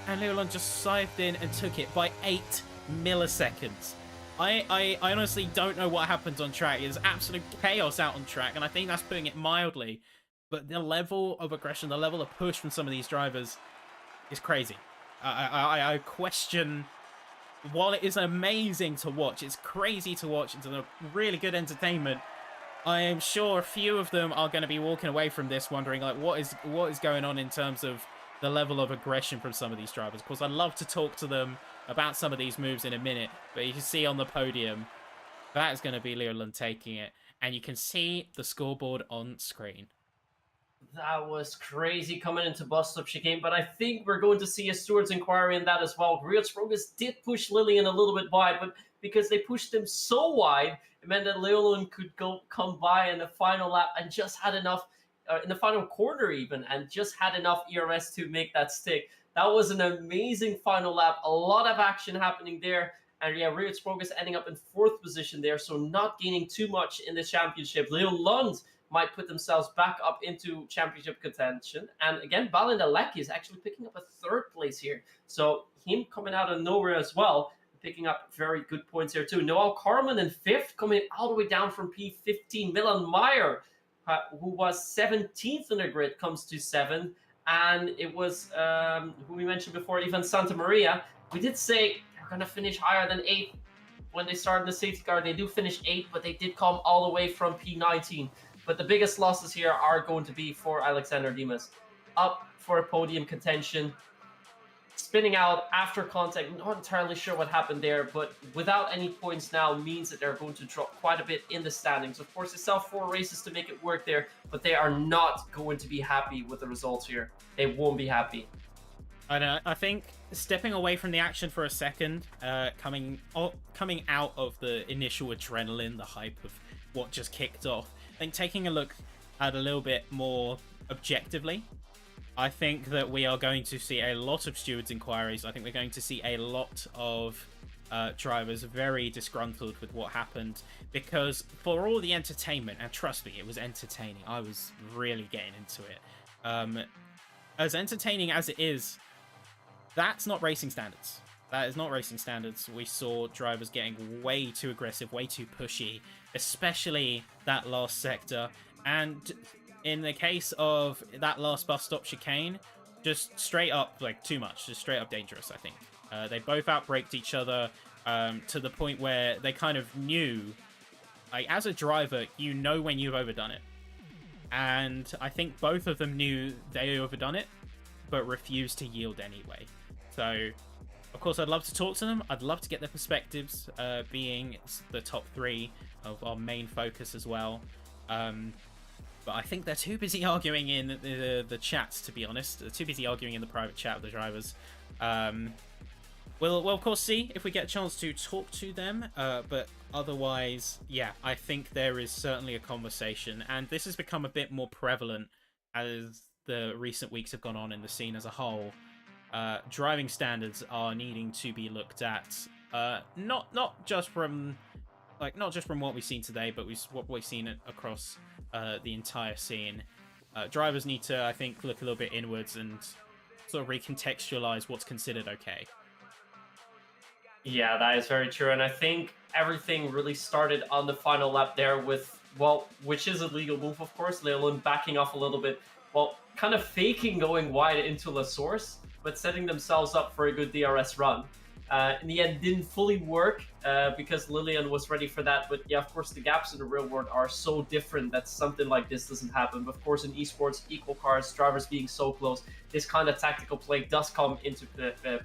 And Leo Lund just scythed in and took it by 8 milliseconds. I honestly don't know what happened on track. There's absolute chaos out on track, and I think that's putting it mildly. But the level of aggression, the level of push from some of these drivers is crazy. I question. While it is amazing to watch, it's crazy to watch, it's a really good entertainment. I am sure a few of them are going to be walking away from this wondering, like, what is going on in terms of the level of aggression from some of these drivers. Of course, I'd love to talk to them about some of these moves in a minute, but you can see on the podium, that is going to be Leo Lund taking it, and you can see the scoreboard on screen. That was crazy coming into bus stop chicane, but I think we're going to see a steward's inquiry in that as well. Riyad Sprogis did push Lillian a little bit wide, but because they pushed him so wide, it meant that Leo Lund could come by in the final lap and just had enough in the final quarter even, and just had enough ERS to make that stick. That was an amazing final lap. A lot of action happening there. And yeah, Riot Progress ending up in 4th position there, so not gaining too much in the championship. Leo Lund might put themselves back up into championship contention. And again, Balindalek is actually picking up a 3rd place here. So him coming out of nowhere as well, picking up very good points here too. Noel Carmen in 5th, coming all the way down from P15. Milan Meyer, who was 17th in the grid, comes to 7th. And it was, who we mentioned before, Ivan Santa Maria. We did say they're going to finish higher than 8th when they started the safety car. They do finish 8th, but they did come all the way from P19. But the biggest losses here are going to be for Alexander Dimas. Up for a podium contention. Spinning out after contact, not entirely sure what happened there, but without any points now means that they're going to drop quite a bit in the standings. Of course, they still have 4 races to make it work there, but they are not going to be happy with the results here. They won't be happy. I think stepping away from the action for a second, coming out of the initial adrenaline, the hype of what just kicked off, I think taking a look at a little bit more objectively, I think that we are going to see a lot of stewards' inquiries. I think we're going to see a lot of drivers very disgruntled with what happened, because for all the entertainment, and trust me, it was entertaining. I was really getting into it. As entertaining as it is, that's not racing standards. That is not racing standards. We saw drivers getting way too aggressive, way too pushy, especially that last sector. And in the case of that last bus stop chicane, just straight up, like, too much. Just straight up dangerous, I think. They both outbraked each other to the point where they kind of knew, like, as a driver, you know when you've overdone it. And I think both of them knew they overdone it, but refused to yield anyway. So, of course, I'd love to talk to them. I'd love to get their perspectives, being the top 3 of our main focus as well. But I think they're too busy arguing in the chats, to be honest. They're too busy arguing in the private chat with the drivers. We'll of course see if we get a chance to talk to them. But otherwise, yeah, I think there is certainly a conversation. And this has become a bit more prevalent as the recent weeks have gone on in the scene as a whole. Driving standards are needing to be looked at, not just from what we've seen today, but what we've seen across the entire scene. Drivers need to, I think, look a little bit inwards and sort of recontextualize what's considered okay. Yeah, that is very true. And I think everything really started on the final lap there with, well, which is a legal move, of course, Leolund backing off a little bit, well, kind of faking going wide into La Source, but setting themselves up for a good DRS run. In the end, didn't fully work because Lillian was ready for that. But yeah, of course, the gaps in the real world are so different that something like this doesn't happen. But of course, in esports, equal cars, drivers being so close, this kind of tactical play does come into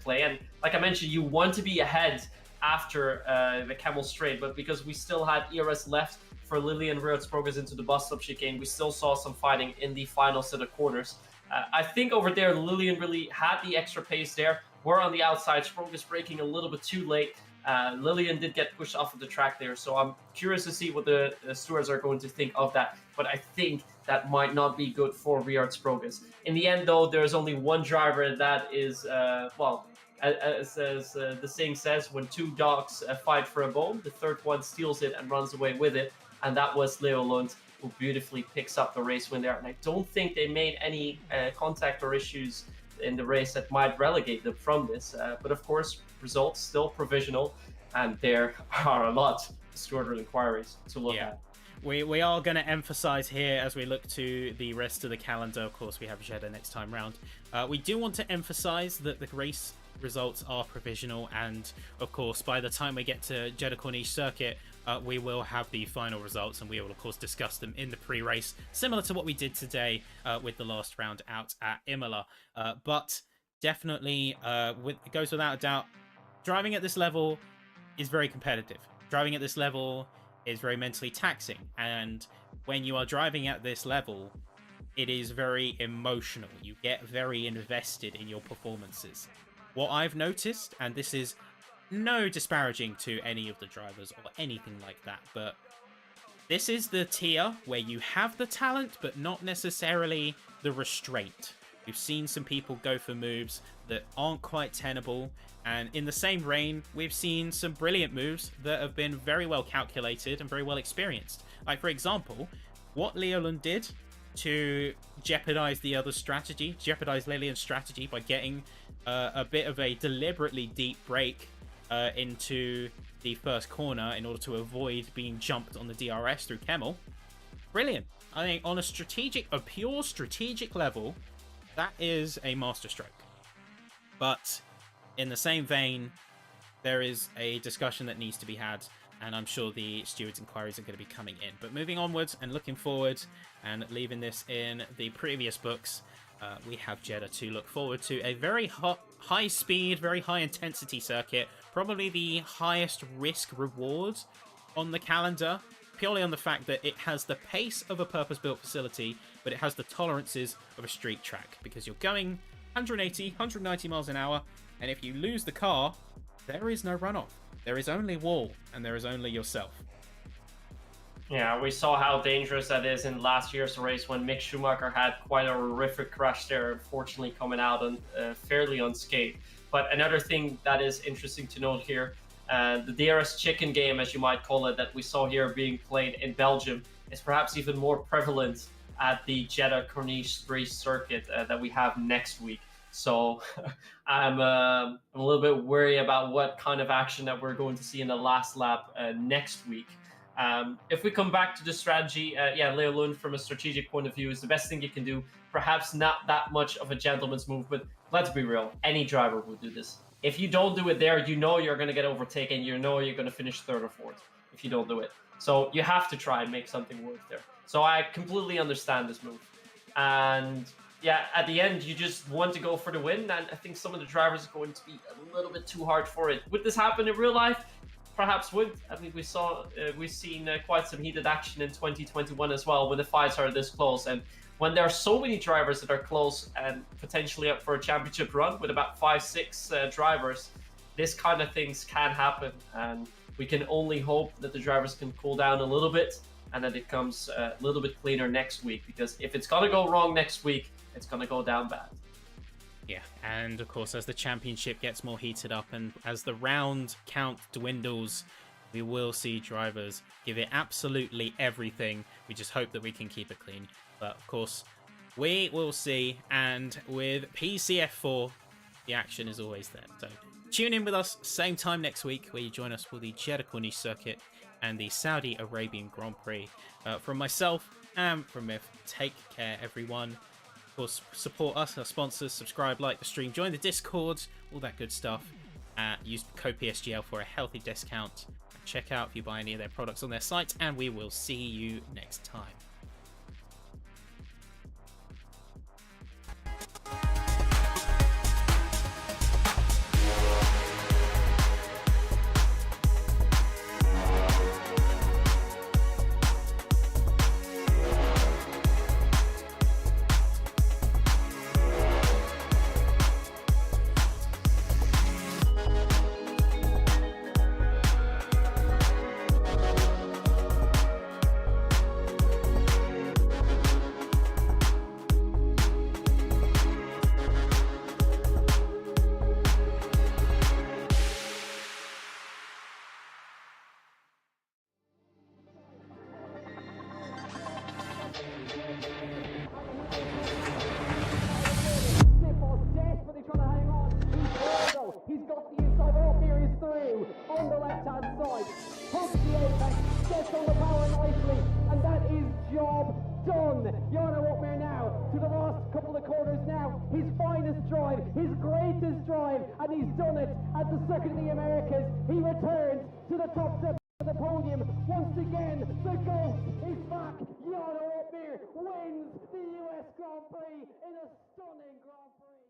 play. And like I mentioned, you want to be ahead after the Camel Straight, but because we still had ERS left for Lillian Riot's progress into the bus stop chicane, we still saw some fighting in the final set of corners. I think over there, Lillian really had the extra pace there. We're on the outside. Sprog is braking a little bit too late. Lillian did get pushed off of the track there, so I'm curious to see what the stewards are going to think of that. But I think that might not be good for Riart's progress. In the end, though, there's only one driver that is, well, as the saying says, when 2 dogs fight for a bone, the third one steals it and runs away with it. And that was Leo Lund, who beautifully picks up the race win there. And I don't think they made any contact or issues in the race that might relegate them from this. But of course, results still provisional, and there are a lot of steward inquiries to look at. We are going to emphasize here as we look to the rest of the calendar. Of course, we have Jeddah next time round. We do want to emphasize that the race results are provisional, and of course, by the time we get to Jeddah Corniche circuit, we will have the final results, and we will of course discuss them in the pre-race, similar to what we did today with the last round out at Imola. But definitely, it goes without a doubt, driving at this level is very competitive. Driving at this level is very mentally taxing, and when you are driving at this level, it is very emotional. You get very invested in your performances. What I've noticed, and this is no disparaging to any of the drivers or anything like that, but This is the tier where you have the talent, but not necessarily the restraint. We've seen some people go for moves that aren't quite tenable, and in the same reign, we've seen some brilliant moves that have been very well calculated and very well experienced. Like, for example, what Leolund did to jeopardize the other strategy, jeopardize Lilian's strategy by getting a bit of a deliberately deep break into the first corner in order to avoid being jumped on the DRS through Kemmel. Brilliant. I think on a pure strategic level, that is a masterstroke. But in the same vein, there is a discussion that needs to be had, and I'm sure the stewards' inquiries are going to be coming in. But moving onwards and looking forward and leaving this in the previous books, we have Jeddah to look forward to. A very high speed, very high intensity circuit, probably the highest risk reward on the calendar, purely on the fact that it has the pace of a purpose-built facility, but it has the tolerances of a street track, because you're going 180, 190 miles an hour, and if you lose the car, there is no runoff. There is only wall, and there is only yourself. Yeah, we saw how dangerous that is in last year's race when Mick Schumacher had quite a horrific crash there, unfortunately coming out fairly unscathed. But another thing that is interesting to note here, the DRS chicken game, as you might call it, that we saw here being played in Belgium is perhaps even more prevalent at the Jeddah Corniche race circuit that we have next week. So I'm a little bit worried about what kind of action that we're going to see in the last lap next week. If we come back to the strategy, Leo Lund from a strategic point of view is the best thing you can do. Perhaps not that much of a gentleman's move, but let's be real, any driver would do this. If you don't do it there, you know you're going to get overtaken, you know you're going to finish third or fourth if you don't do it. So you have to try and make something work there. So I completely understand this move. And yeah, at the end, you just want to go for the win, and I think some of the drivers are going to be a little bit too hard for it. Would this happen in real life? Perhaps would. I mean, we've seen quite some heated action in 2021 as well, when the fights are this close. And when there are so many drivers that are close and potentially up for a championship run with about 5-6 drivers, this kind of things can happen. And we can only hope that the drivers can cool down a little bit and that it comes a little bit cleaner next week. Because if it's going to go wrong next week, it's going to go down bad. Yeah, and of course, as the championship gets more heated up and as the round count dwindles, we will see drivers give it absolutely everything. We just hope that we can keep it clean. But of course, we will see. And with PCF4, the action is always there. So tune in with us same time next week, where you join us for the Jeddah Corniche circuit and the Saudi Arabian Grand Prix. From myself and from Myth, take care, everyone. Of course, support us, our sponsors, subscribe, like the stream, join the Discord, all that good stuff. Use code PSGL for a healthy discount. Check out if you buy any of their products on their site, and we will see you next time. He's got the inside, all here is through, on the left-hand side, hooks the apex, gets on the power nicely, and that is job done. Jarno Opmeer now, to the last couple of corners now, his finest drive, his greatest drive, and he's done it at the Circuit of the Americas. He returns to the top step of the podium. Once again, the GOAT is back. Jarno Opmeer wins the US Grand Prix in a stunning Grand Prix.